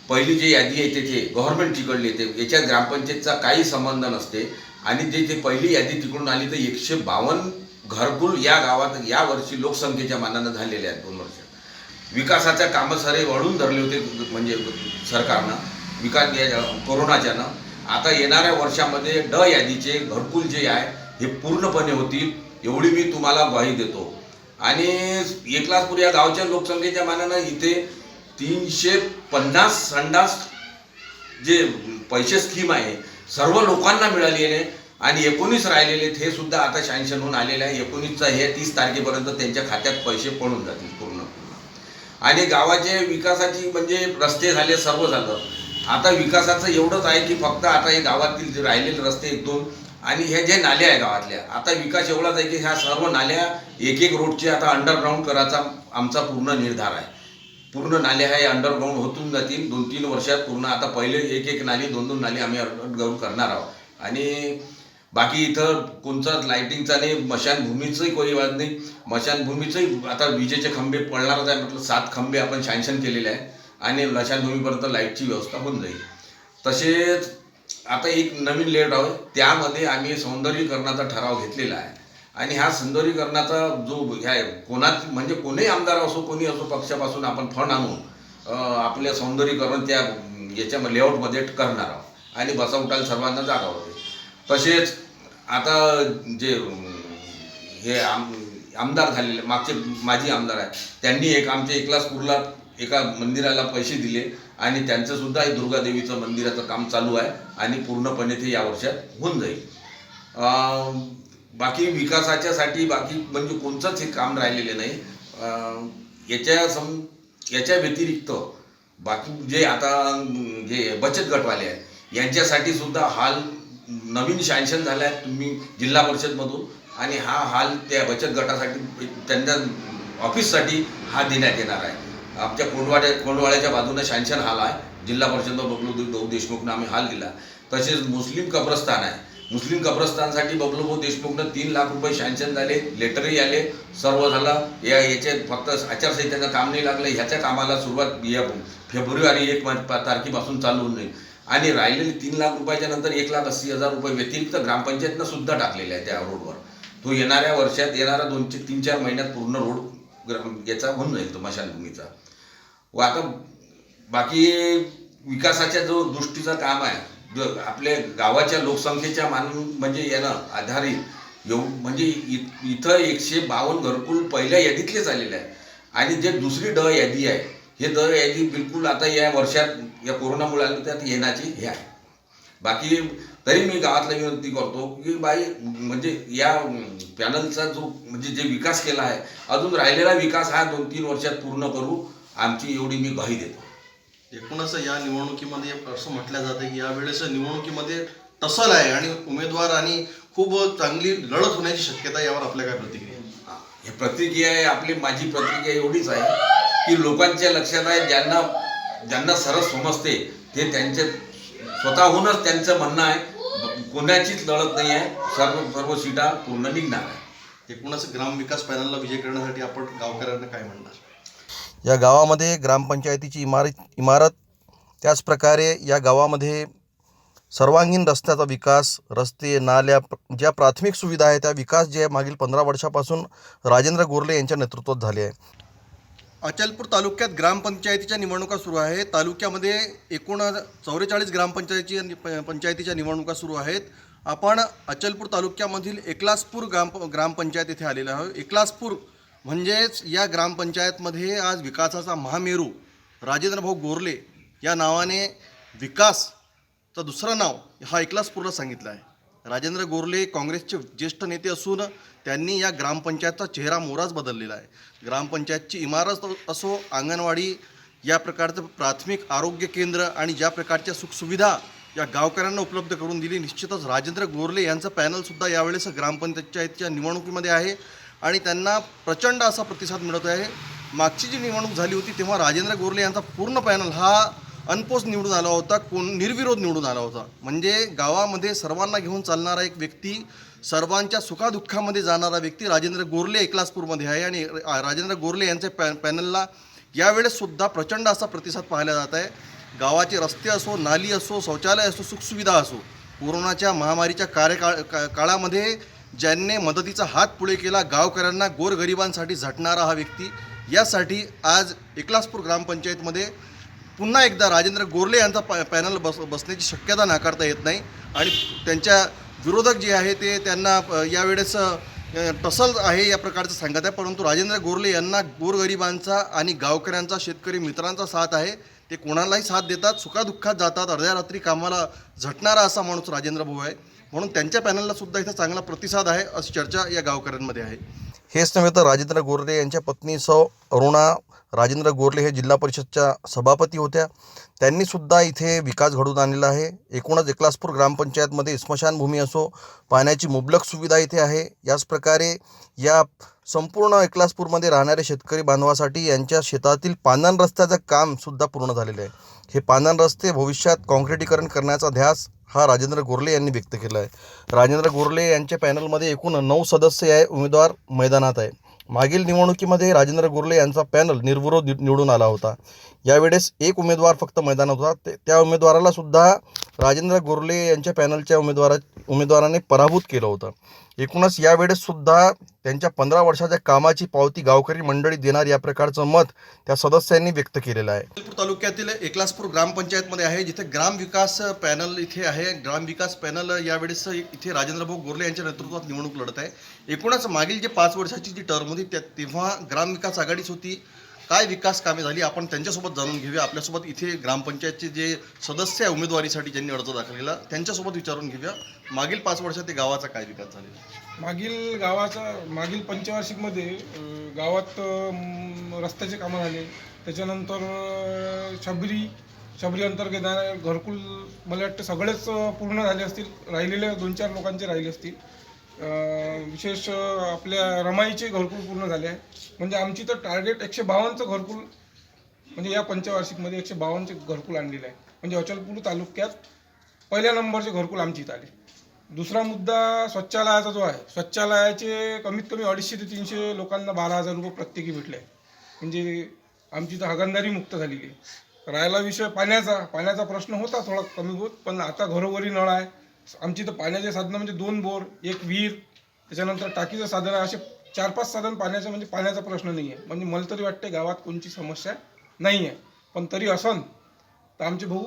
पहिली जी यादी येते ते गव्हर्नमेंटचीकडली येते, याच्यात ग्रामपंचायतचा काही संबंध नसते आणि जे पहिली यादी तिकडून आली तर 152 घरकुल या गावात यावर्षी लोकसंख्येच्या मानानं झालेले आहेत 2 वर्षात। विकासाच्या कामं सारे वळून धरले होते म्हणजे सरकारनं विकास कोरोनाच्यानं। आता येणाऱ्या वर्षामध्ये यादीचे घरकुल जे आहे हे पूर्णपणे होतील एवढी मी तुम्हाला ग्वाही देतो। आणि एकलासपूर या गावच्या लोकसंख्येच्या मानानं इथे 350 संडास जे पैसे स्कीम आहे सर्व लोकांना मिळाली आहे आणि 19 राहिलेले हे सुद्धा आता सँक्शन होऊन आलेले आहे। 19चा हे 30 तारखेपर्यंत त्यांच्या खात्यात पैसे पडून जातील पूर्ण। आणि गावाचे विकासाची म्हणजे रस्ते झाले, सर्व झालं। आता विकासाचं एवढंच आहे की फक्त आता हे गावातील जे राहिलेले रस्ते 1-2 आणि हे जे नाल्या आहे गावातल्या, आता विकास एवढाच आहे की ह्या सर्व नाल्या एक रोडचे आता अंडरग्राऊंड करायचा आमचा पूर्ण निर्धार आहे। पूर्ण नाल्या हे अंडरग्राऊंड होतून जातील 2-3 वर्षात पूर्ण। आता पहिले एक नाली 2-2 नाली आम्ही अंडरग्राऊंड करणार आहोत आणि बाकी इथं कोणताच लाईटिंगचा नाही, मशानभूमीचंही कोणी वाद नाही। मशानभूमीचंही आता विजेचे खंबे पडणारच आहे, म्हटलं 7 खंबे आपण सँक्शन केलेले आहे आणि मशानभूमीपर्यंत लाईटची व्यवस्था होऊन जाईल। तसेच आता एक नवीन लेआउट आहे, त्यामध्ये आम्ही सौंदर्यीकरणाचा ठराव घेतलेला आहे आणि ह्या सौंदर्यीकरणाचा जो ह्या म्हणजे कोणीही आमदार असो कोणी असो पक्षापासून आपण फंड आणून आपल्या सौंदर्यीकरण त्या याच्या लेआउटमध्ये करणार आहोत आणि बसाउटायला सर्वांना जागा होते। तसेच आता जे हे आमदार झालेले माजी आमदार आहे त्यांनी एक आमच्या एकलासपूरला एका मंदिराला पैसे दिले आणि त्यांचं सुद्धा हे दुर्गादेवीचं मंदिराचं काम चालू आहे आणि पूर्णपणे ते या वर्षात होऊन जाईल। बाकी विकासाच्यासाठी बाकी म्हणजे कोणतंच हे काम राहिलेले नाही। याच्या व्यतिरिक्त बाकी जे आता जे बचत गटवाले आहेत यांच्यासाठी सुद्धा हाल नवीन सँक्शन झाला आहे तुम्ही जिल्हा परिषदमधून आणि हा हाल त्या बचत गटासाठी त्यांच्या ऑफिससाठी हा देण्यात येणार आहे। आमच्या कोंडवाड्याच्या बाजूने सँक्शन हाल आहे, जिल्हा परिषद बबलू देशमुखनं आम्ही हाल दिला। तसेच मुस्लिम कब्रस्तान आहे मुस्लिम कब्रस्तानसाठी बबलूभाऊ देशमुखनं 3 लाख रुपये सँक्शन झाले, लेटरही आले, सर्व झालं. याचे फक्त आचारसंहितेचं काम नाही लागलं. ह्याच्या कामाला सुरुवात या फेब्रुवारी 1 तारखेपासून चालू होईल आणि राहिलेले 3 लाख रुपयाच्या नंतर 1,80,000 रुपये व्यतिरिक्त ग्रामपंचायतनं सुद्धा टाकलेले आहे त्या रोडवर. तो येणाऱ्या वर्षात, येणाऱ्या 2-3-4 महिन्यात पूर्ण रोड याचा होऊन जाईल, तो मशानभूमीचा. व आता बाकी विकासाच्या जो दृष्टीचं काम आहे, जो आपल्या गावाच्या लोकसंख्येच्या म्हणजे यानं आधारित म्हणजे इथं 152 घरकुल पहिल्या यादीतलेच आलेले आहे आणि जे दुसरी ड यादी आहे, हे ड यादी बिलकुल आता या वर्षात या कोरोनामुळे आलं त्यात येण्याची हे आहे. बाकी तरी मी गावातला विनंती करतो की बाई म्हणजे या पॅनलचा जो म्हणजे जे विकास केला आहे, अजून राहिलेला विकास हा 2-3 वर्षात पूर्ण करू, आमची एवढी मी ग्वाही देतो.
एकूणच या निवडणुकीमध्ये असं म्हटलं जातं की यावेळेस निवडणुकीमध्ये टसल आहे आणि उमेदवार आणि खूप चांगली लढत होण्याची शक्यता आहे. यावर आपल्या काय प्रतिक्रिया?
हे प्रतिक्रिया आहे आपली, माझी प्रतिक्रिया एवढीच आहे की लोकांच्या लक्षात आहे, ज्यांना सरस समजते ते त्यांचे स्वतःहूनच त्यांचं म्हणणं आहे, कोणाचीच लढत नाही आहे, सर्व सीटा पूर्ण निघणार आहे.
एकूणच ग्रामविकास पॅनलला विजय करण्यासाठी आपण गावकऱ्यांना काय म्हणणार?
या गावामध्ये ग्रामपंचायतीची इमारत त्याच प्रकारे या गावामध्ये सर्वांगीण रस्त्याचा विकास, रस्ते, नाल्या, ज्या प्राथमिक सुविधा आहेत त्या विकास जे मागील 15 वर्षापासून राजेंद्र गोरले यांच्या नेतृत्वात झाले आहे.
अचलपूर तालुक्यात ग्रामपंचायतीच्या निवडणुका सुरू आहे. तालुक्यामध्ये एकूण 44 पंचायतीच्या निवडणुका सुरू आहेत. आपण अचलपूर तालुक्यामधील एकलासपूर ग्रामपंचायत येथे आलेलो आहोत. एकलासपूर म्हणजेच या ग्रामपंचायतमध्ये आज विकासाचा महामेरू राजेंद्रभाऊ गोरले या नावाने विकासचं दुसरं नाव हा एकलासपूरला सांगितलं आहे. राजेंद्र गोरले काँग्रेसचे ज्येष्ठ नेते असून त्यांनी या ग्रामपंचायतचा चेहरा मोहराच बदललेला आहे. ग्रामपंचायतची इमारत असो, अंगणवाडी, या प्रकारचं प्राथमिक आरोग्य केंद्र आणि ज्या प्रकारच्या सुखसुविधा या गावकऱ्यांना उपलब्ध करून दिली, निश्चितच राजेंद्र गोरले यांचं पॅनलसुद्धा यावेळेस ग्रामपंचायतच्या निवडणुकीमध्ये आहे आणि त्यांना प्रचंड असा प्रतिसाद मिळत आहे. मागची जी निवडणूक झाली होती तेव्हा राजेंद्र गोरले यांचा पूर्ण पॅनल हा अनपोस्ट निवडून आला होता, निर्विरोध निवडून आला होता. म्हणजे गावामध्ये सर्वांना घेऊन चालणारा एक व्यक्ती, सर्वांच्या सुखादुःखामध्ये जाणारा व्यक्ती राजेंद्र गोरले एकलासपूरमध्ये आहे आणि राजेंद्र गोरले यांच्या पॅनलला यावेळेससुद्धा प्रचंड असा प्रतिसाद पाहायला जात आहे. गावाचे रस्ते असो, नाली असो, शौचालय असो, सुखसुविधा असो, कोरोनाच्या महामारीच्या काळामध्ये ज्यांनी मदतीचा हात पुढे केला, गावकऱ्यांना, गोरगरिबांसाठी झटणारा हा व्यक्ती, यासाठी आज एकलासपूर ग्रामपंचायतमध्ये पुन्हा एकदा राजेंद्र गोरले यांचा पॅनल बसण्याची शक्यता नाकारता येत नाही. आणि त्यांच्या विरोधक जे आहे ते त्यांना यावेळेस टसल आहे या प्रकारचं सांगत आहे. परंतु राजेंद्र गोरले यांना गोरगरिबांचा आणि गावकऱ्यांचा, शेतकरी मित्रांचा साथ आहे. ते कोणालाही साथ देतात, सुखादुःखात जातात, अर्ध्या रात्री कामाला झटणारा असा माणूस राजेंद्र भाऊ आहे. म्हणून त्यांच्या पॅनलला सुद्धा इथं चांगला प्रतिसाद आहे अशी चर्चा या गावकऱ्यांमध्ये आहे.
हेच नव्हे तर राजेंद्र गोरले यांच्या पत्नी सौ अरुणा राजेंद्र गोरले हे जिल्हा परिषदच्या सभापती होत्या. त्यांनीसुद्धा इथे विकास घडवून आणलेला आहे. एकूणच एकलासपूर ग्रामपंचायतमध्ये स्मशानभूमी असो, पाण्याची मुबलक सुविधा इथे आहे. याच प्रकारे या संपूर्ण एकलासपूरमध्ये राहणाऱ्या शेतकरी बांधवासाठी यांच्या शेतातील पांदण रस्त्याचं कामसुद्धा पूर्ण झालेलं आहे. हे पांदण रस्ते भविष्यात काँक्रिटीकरण करण्याचा ध्यास हा राजेंद्र गोरले यांनी व्यक्त केला आहे. राजेंद्र गोरले यांच्या पॅनलमध्ये एकूण 9 सदस्य आहे, उमेदवार मैदानात आहे. मागील निवडणुकीमध्ये राजेंद्र गोरले यांचा पॅनल निर्विरोध निवडून आला होता. यावेळेस एक उमेदवार फक्त मैदानात होता. त्या उमेदवाराला सुद्धा राजेंद्र गोरले यांच्या पॅनलच्या उमेदवाराने पराभूत केलं होतं. एकूणच यावेळेससुद्धा त्यांच्या 15 वर्षाच्या कामाची पावती गावकरी मंडळी देणार या प्रकारचं मत त्या सदस्यांनी व्यक्त केलेलं आहे.
अचलपूर तालुक्यातील एकलासपूर ग्रामपंचायतमध्ये आहे, जिथे ग्रामविकास पॅनल इथे आहे. ग्रामविकास पॅनल यावेळेस इथे राजेंद्रभाऊ गोरले यांच्या नेतृत्वात निवडणूक लढत आहे. एकूणच मागील जे 5 वर्षाची जी टर्म होती तेव्हा ग्रामविकास आघाडीच होती. काय विकास कामे झाली आपण त्यांच्यासोबत जाणून घेऊया. आपल्यासोबत इथे ग्रामपंचायतचे जे सदस्य आहे उमेदवारीसाठी ज्यांनी अर्ज दाखल केला त्यांच्यासोबत विचारून घेऊया मागील 5 वर्षात ते गावाचा काय विकास झालेला.
मागील पंचवार्षिकमध्ये गावात रस्त्याचे कामं झाले. त्याच्यानंतर शबरी अंतर्गत घरकुल मला वाटतं सगळेच पूर्ण झाले असतील. राहिलेले 2-4 लोकांचे राहिले असतील. विशेष आपल्या रमाईचे घरकुल पूर्ण झाले आहे. म्हणजे आमची तर टार्गेट 152चं घरकुल म्हणजे या पंचवार्षिकमध्ये 152चे घरकुल आणलेले आहे. म्हणजे अचलपूर तालुक्यात पहिल्या नंबरचे घरकुल आमची इथं आले. दुसरा मुद्दा शौचालयाचा जो आहे, शौचालयाचे कमीत कमी 250 ते 300 लोकांना 12,000 रुपये प्रत्येकी भेटले. म्हणजे आमची तर हागणदारी मुक्त झालेली आहे. राहिला विषय पाण्याचा प्रश्न होता थोडा कमी होत, पण आता घरोघरी नळ आहे. आमची तर पाण्याचे साधनं म्हणजे 2 बोर, 1 विहीर, त्याच्यानंतर टाकीचं साधन आहे. असे 4-5 साधन पाण्याचं, म्हणजे पाण्याचा प्रश्न नाही आहे. म्हणजे मला तरी वाटते गावात कोणची समस्या नाही आहे. पण तरी असन तर आमचे भाऊ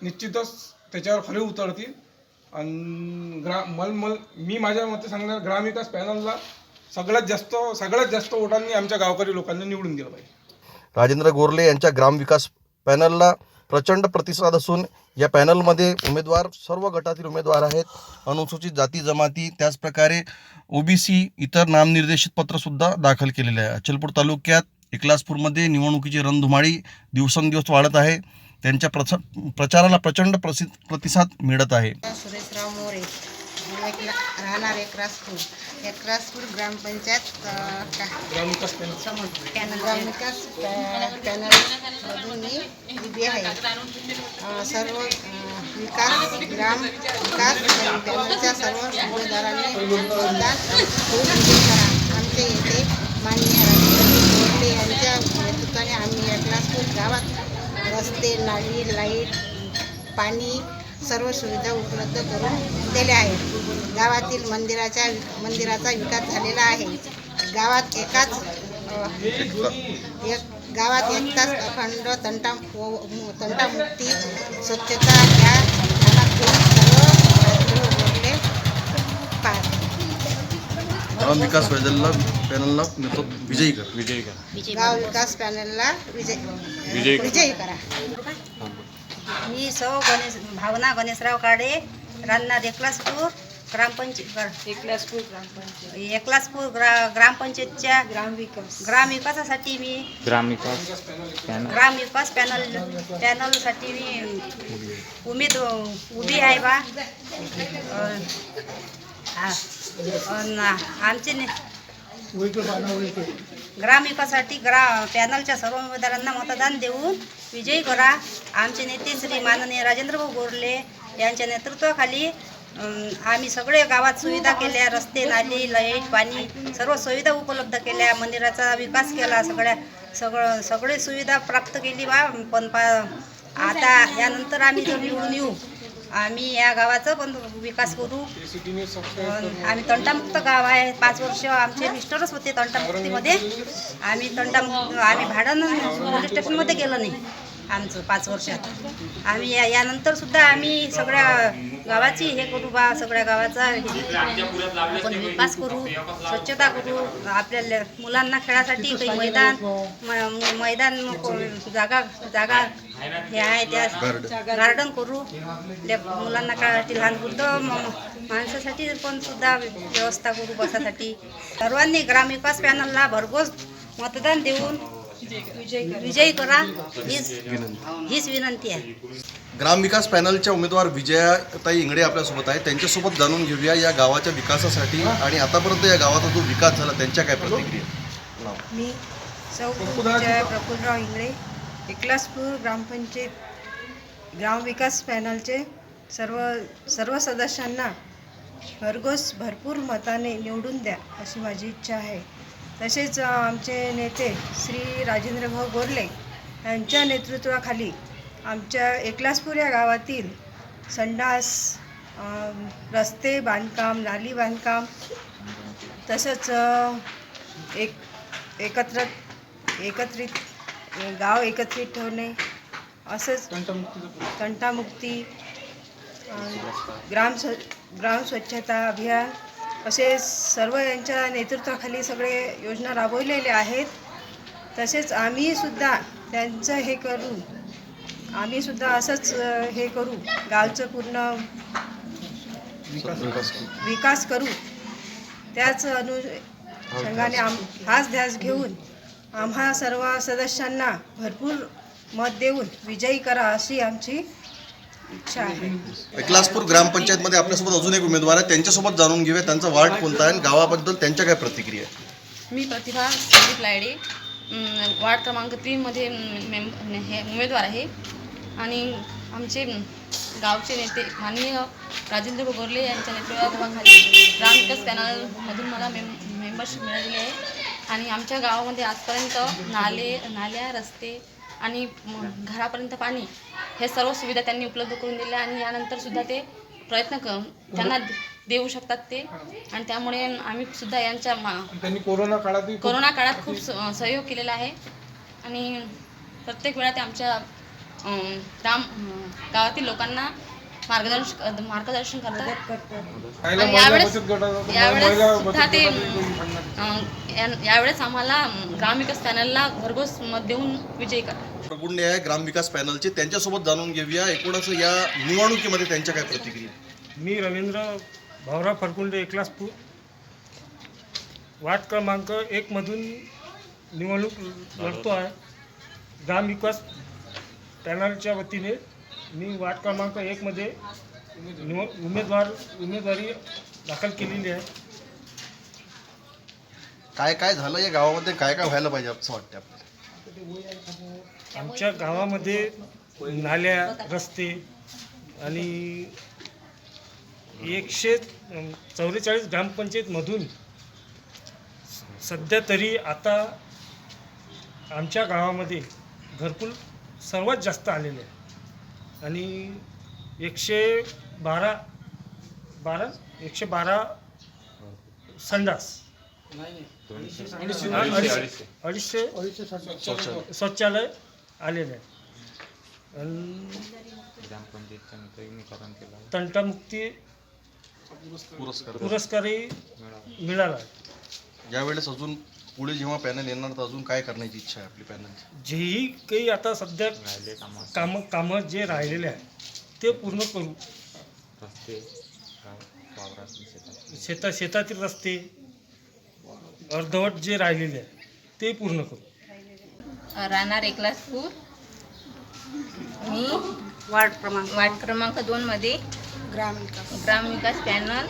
निश्चितच त्याच्यावर खरे उतरतील. आणि मी माझ्या मते सांगणार, ग्रामविकास पॅनलला सगळ्यात जास्त वोटांनी आमच्या गावकरी लोकांनी निवडून दिलं पाहिजे.
राजेंद्र गोरले यांच्या ग्रामविकास पॅनलला प्रचंड प्रतिसाद असून या पॅनलमध्ये उमेदवार सर्व गटातील उमेदवार आहेत. अनुसूचित जाती जमाती, त्याचप्रकारे OBC, इतर नामनिर्देशित पत्रसुद्धा दाखल केलेले आहे. अचलपूर तालुक्यात एकलासपूरमध्ये निवडणुकीची रणधुमाळी दिवसेंदिवस वाढत आहे. त्यांच्या प्रचाराला प्रचंड प्रतिसाद मिळत आहे.
सुरेशराव मोरे, राहणार एकरासपूर ग्रामपंचायत ग्रामविकास पॅनलमधून मी उभी आहे. सर्व ग्रामविकास पॅनलच्या सर्व उमेदवारांनी मतदान खूप करा. आमच्या येथे माननीय राजेंद्र गोरले यांच्या नेतृत्वाने आम्ही एकलासपूर गावात रस्ते, नाली, लाईट, पाणी सर्व सुविधा उपलब्ध करून दिल्या आहेत. गावातील मंदिराचा विकास झालेला आहे. गावात एकताच अखंड तंटामुक्ती स्वच्छता या भागातून सर्व गोरले पार.
ग्रामविकास पॅनलला विजयी कर.
गाव विकास पॅनलला विजयी करा.
मी भावना गणेशराव काडे, राहणार एकलासपूर ग्रामपंचायतच्या ग्रामविकासासाठी मी ग्रामविकास पॅनलसाठी मी उभी आहे बा. आमचे ग्रामविकासासाठी पॅनलच्या सर्व उमेदवारांना मतदान देऊन विजयी करा. आमचे नेते श्री माननीय राजेंद्रभाऊ गोरले यांच्या नेतृत्वाखाली आम्ही सगळे गावात सुविधा केल्या. रस्ते, नाली, लाईट, पाणी सर्व सुविधा उपलब्ध केल्या. मंदिराचा विकास केला. सगळे सुविधा प्राप्त केली बा. पण आता यानंतर आम्ही जर निवडून येऊ, आम्ही या गावाचा पण विकास करू. आम्ही तंटामुक्त गाव आहे. 5 वर्ष आमचे मिस्टरच होते तंटामुक्तीमध्ये. आम्ही भाडं पोलीस स्टेशनमध्ये गेलो नाही आमचं 5 वर्षात. आम्ही यानंतर सुद्धा आम्ही सगळ्या गावाची हे करू बा. सगळ्या गावाचा आपण विकास करू, स्वच्छता करू. आपल्या मुलांना खेळासाठी काही मैदान जागा हे आहे त्या गार्डन करू. मुलांना खेळासाठी, लहान वृद्ध माणसासाठी पण सुद्धा व्यवस्था करू बसासाठी. सर्वांनी ग्रामविकास पॅनलला भरघोस मतदान देऊन विजयी करा हीच विनंती आहे.
ग्रामविकास पॅनलच्या उमेदवार विजयाताई इंगडे आपल्यासोबत आहे. त्यांच्यासोबत जाणून घेऊया या गावाच्या विकासासाठी आणि आतापर्यंत या गावाचा जो विकास झाला त्यांच्या काय प्रतिक्रिया.
मी प्रफुल्लराव इंगळे, एकलासपूर ग्रामपंचायत ग्रामविकास पॅनलचे सर्व सदस्यांना भरपूर मताने निवडून द्या अशी माझी इच्छा आहे. तसेच आमचे नेते श्री राजेंद्रभाऊ गोरले यांच्या नेतृत्वाखाली आमच्या एकलासपूर या गावातील संडास, रस्ते बांधकाम, नाली बांधकाम, तसंच एकत्रित गाव एकत्रित ठेवणे, असंच तंटामुक्ती, ग्राम स्वच्छता अभियान असे सर्व यांच्या नेतृत्वाखाली सगळे योजना राबवलेल्या आहेत. तसेच आम्ही सुद्धा त्यांचं हे करू, आम्ही सुद्धा असंच हे करू, गावचं पूर्ण विकास करू. त्याच अनुषंगाने हाच ध्यास घेऊन आम्हा सर्व सदस्यांना भरपूर मत देऊन विजयी करा अशी आमची इच्छा आहे.
एकलासपूर ग्रामपंचायतमध्ये आपल्यासोबत अजून एक उमेदवार आहे. त्यांच्यासोबत जाणून घेऊया त्यांचा वार्ड कोणता आहे आणि गावाबद्दल त्यांच्या काय प्रतिक्रिया आहे.
मी प्रतिभा संदीप लायडे, वार्ड क्रमांक 3 मध्ये हे उमेदवार आहे. आणि आमचे गावचे नेते माननीय राजेंद्र गोरले यांच्या नेतृत्वाखाली ग्रामविकास पॅनलमधून मला मेंबरशिप मिळालेली आहे आणि आमच्या गावामध्ये आजपर्यंत नाल्या रस्ते आणि घरापर्यंत पाणी हे सर्व सुविधा त्यांनी उपलब्ध करून दिल्या आणि यानंतरसुद्धा ते प्रयत्न त्यांना देऊ शकतात ते आणि त्यामुळे आम्ही सुद्धा यांच्या
त्यांनी कोरोना
काळात खूप सहयोग केलेला आहे आणि प्रत्येक वेळा ते आमच्या गावातील लोकांना मार्गदर्शन करतात आणि यावेळेस आम्हाला ग्रामविकास पॅनलला भरघोस मत देऊन विजयी करा.
प्रगुंडे आहे ग्रामविकास पॅनलचे, त्यांच्यासोबत जाणून घेऊया एकूणच या निवडणुकीमध्ये त्यांच्या काय प्रतिक्रिया.
मी रवींद्र भाऊराव फरकुंडे एकलासपूर वार्ड क्रमांक 1 मधून निवडणूक लढतो आहे. ग्रामविकास पॅनलच्या वतीने मी वार्ड क्रमांक 1 मध्ये उमेदवारी दाखल केलेली आहे.
काय काय झालं या गावामध्ये, काय काय व्हायला पाहिजे असं वाटतं आपल्याला.
आमच्या गावामध्ये नाल्या रस्ते आणि 144 ग्रामपंचायतमधून सध्या तरी आता आमच्या गावामध्ये घरकुल सर्वात जास्त आलेले आहे आणि 112 संडास 250 शौचालय आलेले आहे आणि तंटामुक्ती पुरस्कारही मिळाला आहे.
यावेळेस अजून पुढे जेव्हा पॅनल येणार तर अजून काय करण्याची इच्छा आहे आपली पॅनलची.
जेही काही आता सध्या कामं जे राहिलेले आहे ते पूर्ण करू. शेतातील रस्ते अर्धवट जे राहिलेले आहे ते पूर्ण करू.
राहणार एकलासपूर. मी वार्ड क्रमांक 2 मध्ये ग्रामविकास पॅनल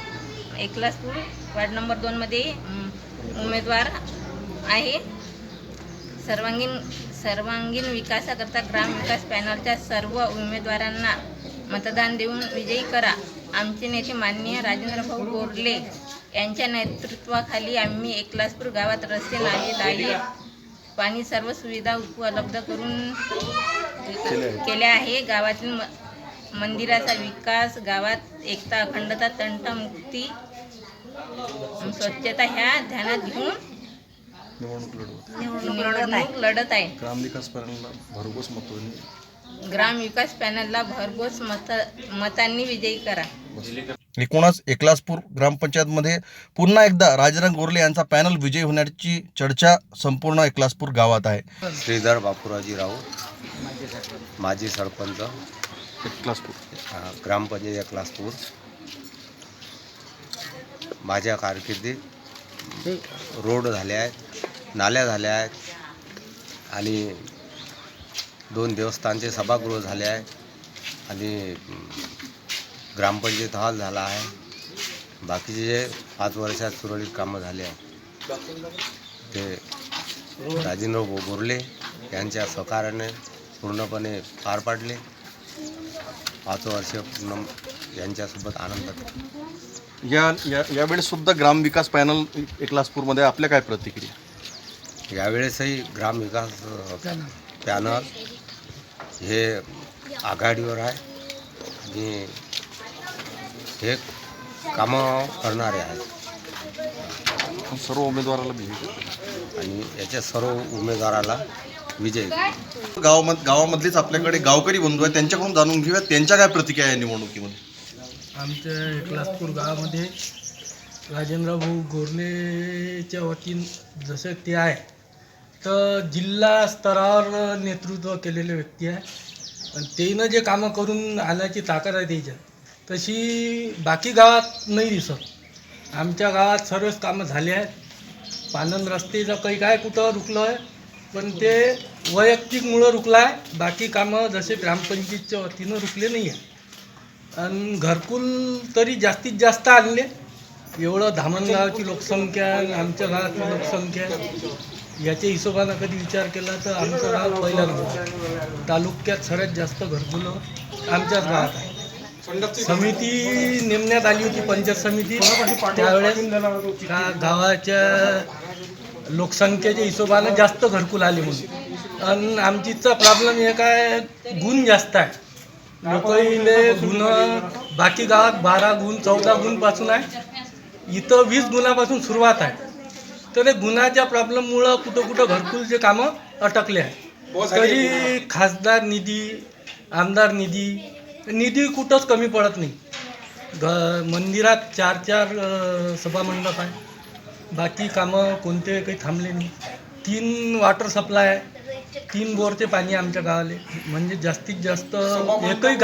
एकलासपूर वार्ड नंबर 2 मध्ये उमेदवार आहे. सर्वांगीण विकासाकरता ग्रामविकास पॅनलच्या सर्व उमेदवारांना मतदान देऊन विजयी करा. आमचे नेते माननीय राजेंद्रभाऊ गोरले यांच्या नेतृत्वाखाली आम्ही एकलासपूर गावात रस्ते नाले लाईट पाणी सर्व सुविधा उपलब्ध करून केल्या आहे. गावातील मंदिराचा विकास, गावात एकता अखंडता तंटमुक्ती स्वच्छता ह्या ध्यानात घेऊन निवडणूक लढत आहे.
ग्रामविकास पॅनलला भरघोस
ग्रामविकास पॅनलला भरघोस मतांनी विजयी करा.
एकूणच एकलासपूर ग्रामपंचायतमध्ये पुन्हा एकदा राजाराम गोरले यांचा पॅनल विजयी होण्याची चर्चा संपूर्ण एकलासपूर गावात आहे.
श्रीधर बापूरावजी राऊत, माजी सरपंच
एकलासपूर
ग्रामपंचायत एकलासपूर. माझ्या कारकिर्दीत रोड झाले आहेत, नाल्या झाल्या आहेत आणि 2 देवस्थानचे सभागृह झाले आहे आणि ग्रामपंचायत हॉल झाला आहे. बाकीचे जे 5 वर्षात सुरळीत कामं झाले आहेत ते राजेंद्र गोरले यांच्या सहकार्याने पूर्णपणे पार पाडले. 5 वर्ष पूर्ण यांच्यासोबत आनंदात.
यावेळेस सुद्धा ग्रामविकास पॅनल एकलासपूरमध्ये आपल्या काय प्रतिक्रिया.
यावेळेसही ग्रामविकास पॅनल हे आघाडीवर आहे आणि हे कामं करणारे आहेत.
सर्व उमेदवाराला
आणि याच्या सर्व उमेदवाराला विजय.
गावामधलेच आपल्याकडे गावकरी बंधू आहेत, त्यांच्याकडून जाणून घेऊया त्यांच्या काय प्रतिक्रिया आहे निवडणुकीमध्ये.
आमच्या एकलासपूर गावामध्ये राजेंद्रभाऊ गोरलेच्या वतीनं जसं ते आहे तर जिल्हा स्तरावर नेतृत्व केलेले व्यक्ती आहे आणि तेनं जे कामं करून आल्याची ताकद आहे त्याच्यात तशी बाकी गावात नाही दिसत. आमच्या गावात सर्वच कामं झाली आहेत. पानन रस्त्याचं काही काय कुठं रुकलं आहे पण ते वैयक्तिकमुळं रुकलं आहे. बाकी कामं जसे ग्रामपंचायतच्या वतीनं रुकले नाही आहे. आणि घरकुल तरी जास्तीत जास्त आणले
एवढं धामणगावची लोकसंख्या आणि आमच्या गावातली लोकसंख्या याच्या हिशोबानं कधी विचार केला तर आमचं गाव पहिलं नंबर तालुक्यात सर्वात जास्त घरकुलं आमच्याच गावात आहे. समिती नेमण्यात आली होती पंचायत समिती त्यावेळेस गावाच्या लोकसंख्येच्या हिशोबानं जास्त घरकुल आले म्हणून. आणि आमचीचा प्रॉब्लेम हे काय गुण जास्त आहे. लोकले गुण बाकी गावात 12 गुण 14 गुणपासून आहे, इथं 20 गुणापासून सुरुवात आहे. तर ते गुणाच्या प्रॉब्लेममुळं कुठं कुठं घरकुलचे कामं अटकले आहे. तरी खासदार निधी आमदार निधी कुठंच कमी पडत नाही. मंदिरात 4 सभामंडप आहे, बाकी कामं कोणते काही थांबले नाही. 3 वॉटर सप्लाय आहे, 3 बोरचे पाणी आमच्या गावाले. म्हणजे जास्तीत जास्त एकही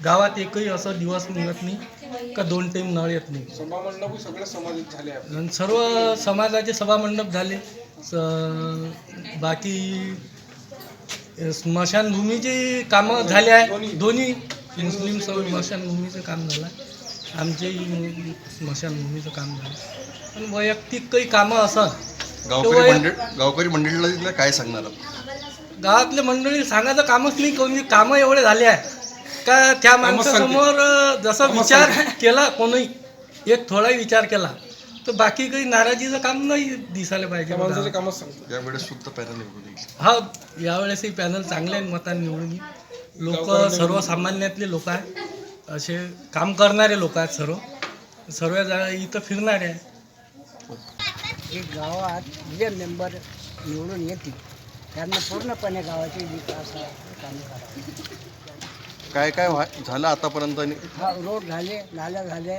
गावात एकही असं दिवस निघत नाही का 2 टाईम नळ येत नाही.
सभामंडप सगळे समाजिक झाले
आणि सर्व समाजाचे सभामंडप झाले. बाकी स्मशानभूमीची कामं झाले आहे. दोन्ही मुस्लिम स्मशानभूमीचं काम झालं, आमचेही स्मशानभूमीचं काम झालं. पण वैयक्तिक काही कामं असं
गावकरी मंडळीला काय सांगणार?
गावातले मंडळी सांगायचं कामच नाही. कोणी कामं एवढे झाले आहे का त्या माणसासमोर जसा विचार केला कोणी एक थोडाही विचार केला तर बाकी काही नाराजीचं काम नाही दिसायला पाहिजे.
यावेळेस सुद्धा पॅनल निवडून येईल.
हा यावेळेसही पॅनल चांगल्या मतांनी निवडून येईल. लोक सर्वसामान्यातले लोक आहेत, असे काम करणारे लोक आहेत. सर्व जागा इथं फिरणारे आहे.
गावात जे मेंबर निवडून येतील त्यांना पूर्णपणे गावाचे विकास काम करावे.
काय काय झालं आतापर्यंत?
हा रोड झाले, नाल्या झाले,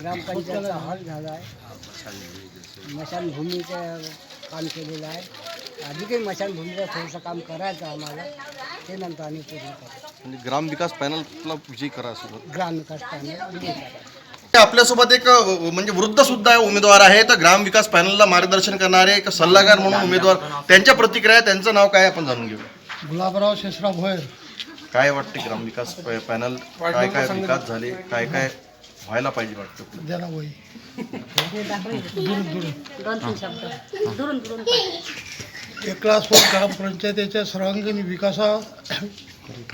ग्रामपंचायतचा हॉल झाला आहे, स्मशानभूमीचं काम केलेलं आहे. आधी काही स्मशानभूमीचं थोडंसं काम करायचं आम्हाला, ते नंतर आम्ही पूर्ण करू.
म्हणजे ग्रामविकास पॅनलला विजयी करा असं.
ग्रामविकास पॅनल विजय करा.
आपल्यासोबत एक म्हणजे वृद्ध सुद्धा उमेदवार आहे, तर ग्रामविकास पॅनलला मार्गदर्शन करणारे एक सल्लागार म्हणून उमेदवार, त्यांच्या प्रतिक्रिया, त्यांचं नाव काय आपण जाणून घेऊ.
गुलाबराव शेषराव भोयर.
काय वाटते ग्रामविकास पॅनल, काय काय विकास झाले, काय काय व्हायला पाहिजे वाटतं?
द्या ना वही. एकलासपूर ग्रामपंचायतीच्या सर्वांगीण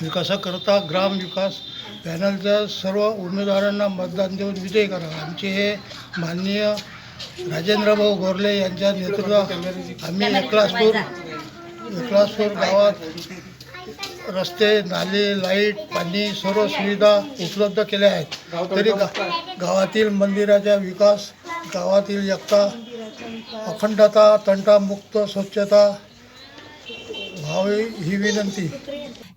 विकासाकरता ग्रामविकास पॅनलच्या सर्व उमेदवारांना मतदान देऊन विजयी करा. आमचे हे माननीय राजेंद्रभाऊ गोरले यांच्या नेतृत्वात आम्ही एकलासपूर गावात रस्ते, नाले, लाईट, पाणी सर्व सुविधा उपलब्ध केल्या आहेत. तरी गावातील मंदिराचा विकास, गावातील एकता, अखंडता, तंटामुक्त स्वच्छता व्हावी ही विनंती.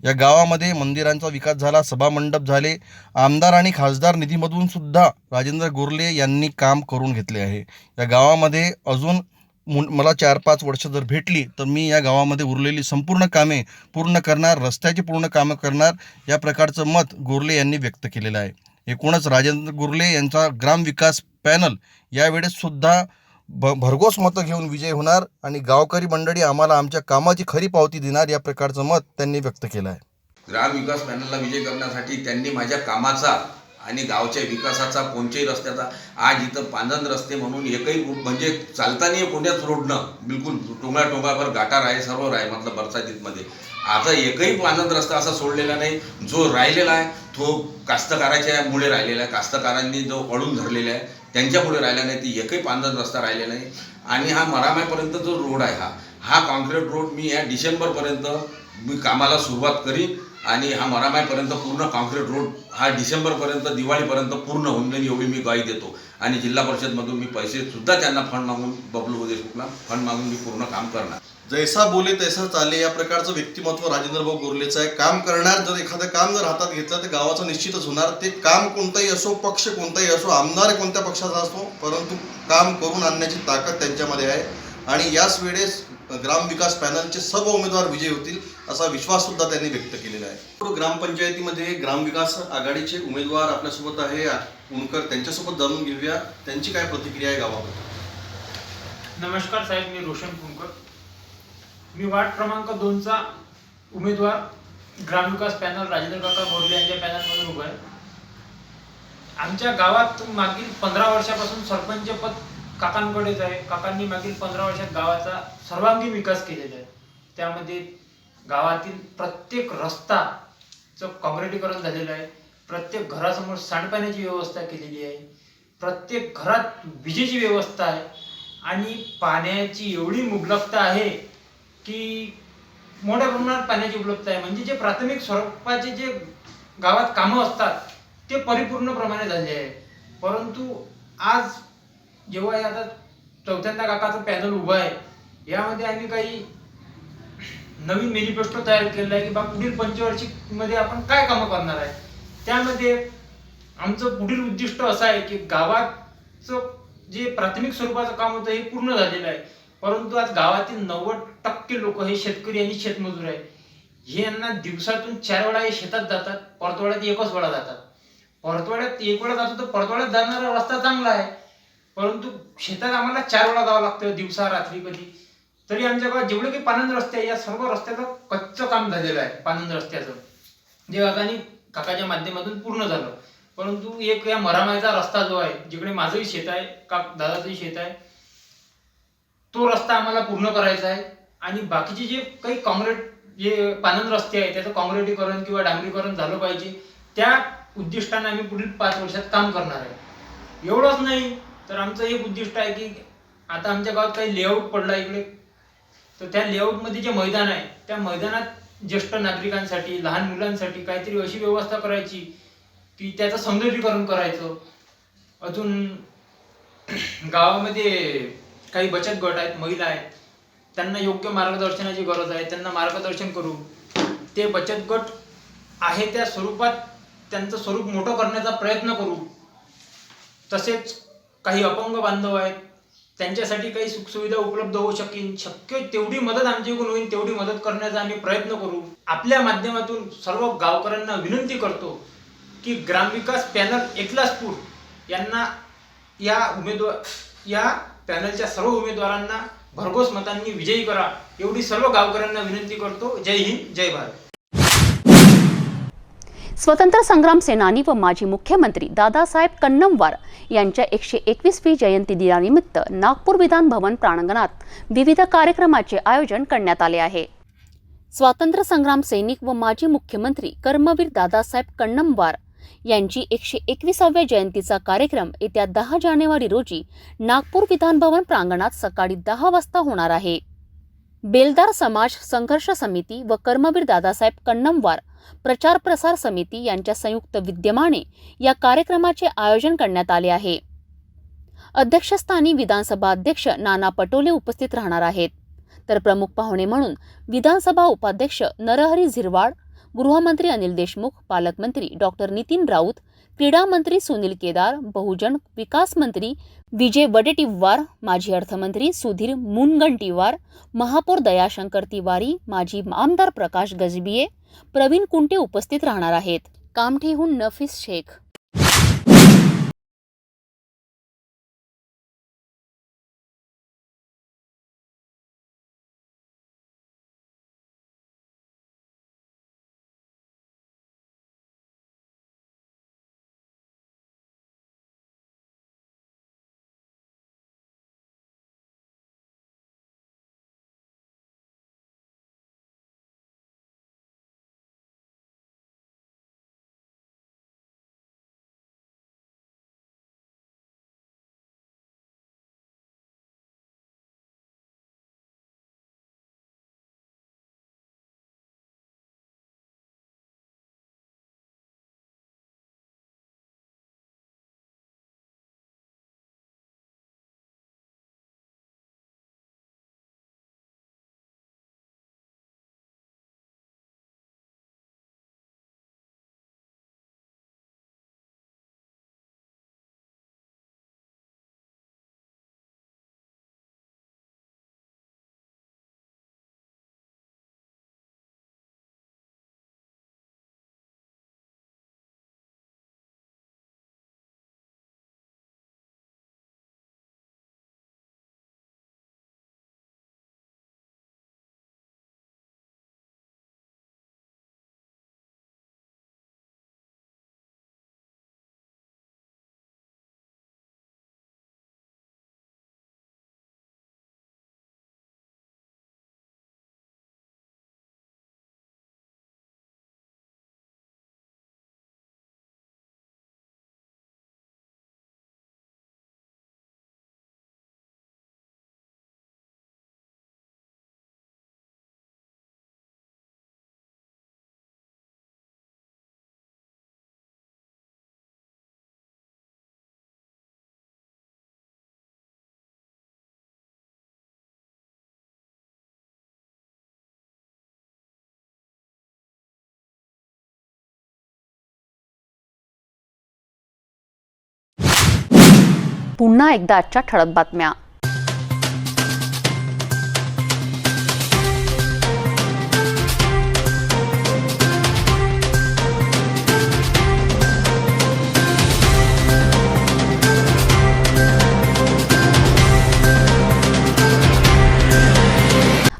या गावामध्ये मंदिरांचा विकास झाला, सभामंडप झाले. आमदार आणि खासदार निधीमधून सुद्धा राजेंद्र गोरले यांनी काम करून घेतले आहे. या गावामध्ये अजून मला 4-5 वर्ष जर भेटली तर मी या गावामध्ये उरलेली संपूर्ण कामे पूर्ण करणार, रस्त्याची पूर्ण कामं करणार, या प्रकारचं मत गोरले यांनी व्यक्त केलेलं आहे. एकूणच राजेंद्र गोरले यांचा ग्रामविकास पॅनल यावेळेससुद्धा भरघोस मतं घेऊन विजय होणार आणि गावकरी मंडळी आम्हाला आमच्या कामाची खरी पावती देणार, या प्रकारचं मत त्यांनी व्यक्त केलं आहे.
ग्रामविकास पॅनलला विजय करण्यासाठी त्यांनी माझ्या कामाचा आणि गावच्या विकासाचा, कोणत्याही रस्त्याचा, आज इथं पांजण रस्ते म्हणून एकही म्हणजे चालताना पुण्यात रोडनं बिलकुल टोंगाभर गाटार आहे, सर्व आहे मतलब बरसातीमध्ये. आता एकही पांजण रस्ता असा सोडलेला नाही. जो राहिलेला आहे तो कास्तकाराच्या मुळे राहिलेला आहे. कास्तकारांनी जो अडून धरलेला आहे त्यांच्यामुळे राहिला नाही. ती एकही पांजण रस्ता राहिलेला नाही. आणि हा मरामायपर्यंत जो रोड आहे हा कॉन्क्रीट रोड मी या डिसेंबरपर्यंत मी कामाला सुरुवात करीन आणि हा मरामायपर्यंत पूर्ण कॉन्क्रीट रोड हा डिसेंबरपर्यंत, दिवाळीपर्यंत पूर्ण होऊन जाईल एवढी मी ग्वाही देतो. आणि जिल्हा परिषदमधून मी पैसेसुद्धा त्यांना फंड मागून, बबलू देशमुखला फंड मागून मी पूर्ण काम करणार.
जैसा बोले तैसा चाले या प्रकारचं व्यक्तिमत्व राजेंद्रभाऊ गोरलेचं आहे. काम करणार, जर एखादं काम जर हातात घेतलं तर गावाचं निश्चितच होणार. ते काम कोणताही असो, पक्ष कोणताही असो, आमदार कोणत्या पक्षाचा असो, परंतु काम करून आणण्याची ताकद त्यांच्यामध्ये आहे. आणि याच वेळेस ग्रामविकास पॅनलचे सर्व उमेदवार विजयी होतील असा विश्वास सुद्धा त्यांनी व्यक्त केलेला आहे. ग्रामपंचायतीमध्ये ग्रामविकास आघाडीचे उमेदवार आपल्यासोबत आहे उनकर, त्यांच्यासोबत जाणून घेऊया त्यांची काय प्रतिक्रिया आहे गावाबद्दल.
नमस्कार साहेब, मी रोशन कुंकर. मी वार्ड क्रमांक 2चा उमेदवार ग्रामविकास पॅनल राजेंद्र काका गोरले यांच्या पॅनलमधून उभा आहे.
आमच्या गावात मागील 15 वर्षापासून सरपंच पद काकांकडेच आहे. काकांनी मागील 15 वर्षात गावाचा सर्वांगीण विकास केलेला आहे. त्यामध्ये गावातील प्रत्येक रस्ताचं काँक्रिटीकरण झालेलं आहे. प्रत्येक घरासमोर सांडपाण्याची व्यवस्था केलेली आहे. प्रत्येक घरात विजेची व्यवस्था आहे आणि पाण्याची एवढी मुबलकता आहे की मोठ्या प्रमाणात पाण्याची उपलब्धता आहे. म्हणजे जे प्राथमिक स्वरूपाचे जे गावात कामं असतात ते परिपूर्ण प्रमाणे झाले आहे. परंतु आज जेव्हा हे आता चौथ्यांदा काकाचं पॅनल उभं आहे, यामध्ये आम्ही काही नवीन मॅनिफेस्टो तयार केलेला आहे की बा पुढील पंचवार्षिकमध्ये आपण काय कामं करणार आहे. त्यामध्ये आमचं पुढील उद्दिष्ट असं आहे की गावाचं जे प्राथमिक स्वरूपाचं काम होतं हे पूर्ण झालेलं आहे. परंतु आज गावातील 90% लोक हे शेतकरी आणि शेतमजूर आहे. हे यांना दिवसातून 4 वेळा हे शेतात जातात, परतवाड्यात एकच वेळा जातात. परतवाड्यात एक वेळा जातो तर परतवाड्यात जाणारा रस्ता चांगला आहे, परंतु शेतात आम्हाला 4 वेळा जावं लागतं, दिवसा रात्री कधी. तरी आमच्या गावात जेवढे काही पानंद रस्ते आहे या सर्व रस्त्याचं कच्चं काम झालेलं आहे. पानंद रस्त्याचं जे काकाच्या माध्यमातून पूर्ण झालं. परंतु एक या मरामायचा रस्ता जो आहे, जिकडे माझंही शेत आहे, दादाचंही शेत आहे, तो रस्ता आम्हाला पूर्ण करायचा आहे. आणि बाकीचे जे काही जे पानंद रस्ते आहे त्याचं काँक्रिटीकरण किंवा डांबरीकरण झालं पाहिजे. त्या उद्दिष्टाने आम्ही पुढील 5 वर्षात काम करणार आहे. एवढंच नाही तर आमचं एक उद्दिष्ट आहे की आता आमच्या गावात काही लेआउट पडला इकडे, तर त्या लेआउटमध्ये जे मैदान आहे त्या मैदानात ज्येष्ठ नागरिकांसाठी, लहान मुलांसाठी काहीतरी अशी व्यवस्था करायची की त्याचं सौंदर्यीकरण करायचं. अजून गावामध्ये काही बचत गट आहेत, महिला आहेत, त्यांना योग्य मार्गदर्शनाची गरज आहे, त्यांना मार्गदर्शन करू. ते बचत गट आहे त्या स्वरूपात त्यांचं स्वरूप मोठं करण्याचा प्रयत्न करू. तसेच काही अपंग बांधव आहेत, त्यांच्यासाठी काही सुखसुविधा उपलब्ध होऊ शकेल, शक्य तेवढी मदत आमच्याकडून होईल तेवढी मदत करण्याचा आम्ही प्रयत्न करू. आपल्या माध्यमातून सर्व गावकऱ्यांना विनंती करतो की ग्रामविकास पॅनल एकलासपूर यांना या पॅनलच्या सर्व उमेदवारांना भरघोस मतांनी विजयी करा, एवढी सर्व गावकऱ्यांना विनंती करतो. जय हिंद, जय भारत.
स्वतंत्र संग्राम सेनानी व माजी मुख्यमंत्री दादासाहेब कन्नमवार यांच्या 121वी जयंती दिनानिमित्त नागपूर विधान भवन प्रांगणात विविध कार्यक्रमाचे आयोजन करण्यात आले आहे. स्वातंत्र्य संग्राम सैनिक व माजी मुख्यमंत्री कर्मवीर दादासाहेब कन्नमवार यांची 121व्या जयंतीचा कार्यक्रम येत्या 10 जानेवारी रोजी नागपूर विधान भवन प्रांगणात सकाळी 10 वाजता होणार आहे. बेलदार समाज संघर्ष समिती व कर्मवीर दादासाहेब कन्नमवार प्रचार प्रसार समिती यांच्या संयुक्त विद्यमाने या कार्यक्रमाचे आयोजन करण्यात आले आहे. अध्यक्षस्थानी विधानसभा अध्यक्ष नाना पटोले उपस्थित राहणार आहेत, तर प्रमुख पाहुणे म्हणून विधानसभा उपाध्यक्ष नरहरी झिरवाळ, गृहमंत्री अनिल देशमुख, पालकमंत्री डॉक्टर नितीन राऊत, क्रीडा मंत्री सुनील केदार, बहुजन विकास मंत्री विजय वडेट्टीवार, माजी अर्थमंत्री सुधीर मुनगंटीवार, महापौर दयाशंकर तिवारी, माजी आमदार प्रकाश गजबिये, प्रवीण कुंटे उपस्थित राहणार आहेत. कामठीहून नफीस शेख. पुन्हा एकदा आजच्या ठळक बातम्या.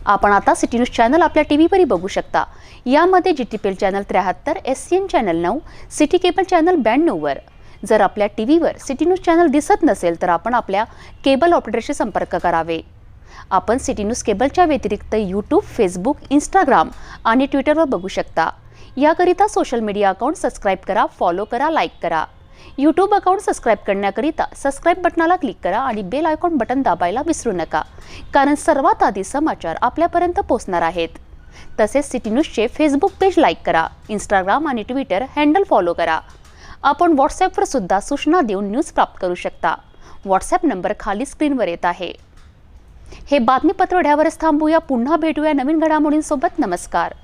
आपण आता सिटी न्यूज चॅनल आपल्या टीव्हीवरही बघू शकता. यामध्ये GTPL channel 73, SCN channel 9, city cable channel 92 वर. जर आपल्या टीव्हीवर सिटी न्यूज चॅनल दिसत नसेल तर आपण आपल्या केबल ऑपरेटरशी संपर्क करावे. आपण सिटी न्यूज केबलच्या व्यतिरिक्त यूट्यूब, फेसबुक, इंस्टाग्राम आणि ट्विटरवर बघू शकता. याकरिता सोशल मीडिया अकाउंट सबस्क्राईब करा, फॉलो करा, लाईक करा. यूट्यूब अकाउंट सबस्क्राईब करण्याकरिता सबस्क्राईब बटनाला क्लिक करा आणि बेल आयकॉन बटन दाबायला विसरू नका, कारण सर्वात आधी समाचार आपल्यापर्यंत पोहोचणार आहेत. तसेच सिटी न्यूजचे फेसबुक पेज लाईक करा, इंस्टाग्राम आणि ट्विटर हँडल फॉलो करा. आपण व्हॉट्सॲपवर सुद्धा सूचना देऊन न्यूज प्राप्त करू शकता. व्हॉट्सॲप नंबर खाली स्क्रीनवर येत आहे. हे बातमीपत्र एवढ्यावरच थांबूया. पुन्हा भेटूया नवीन घडामोडींसोबत. नमस्कार.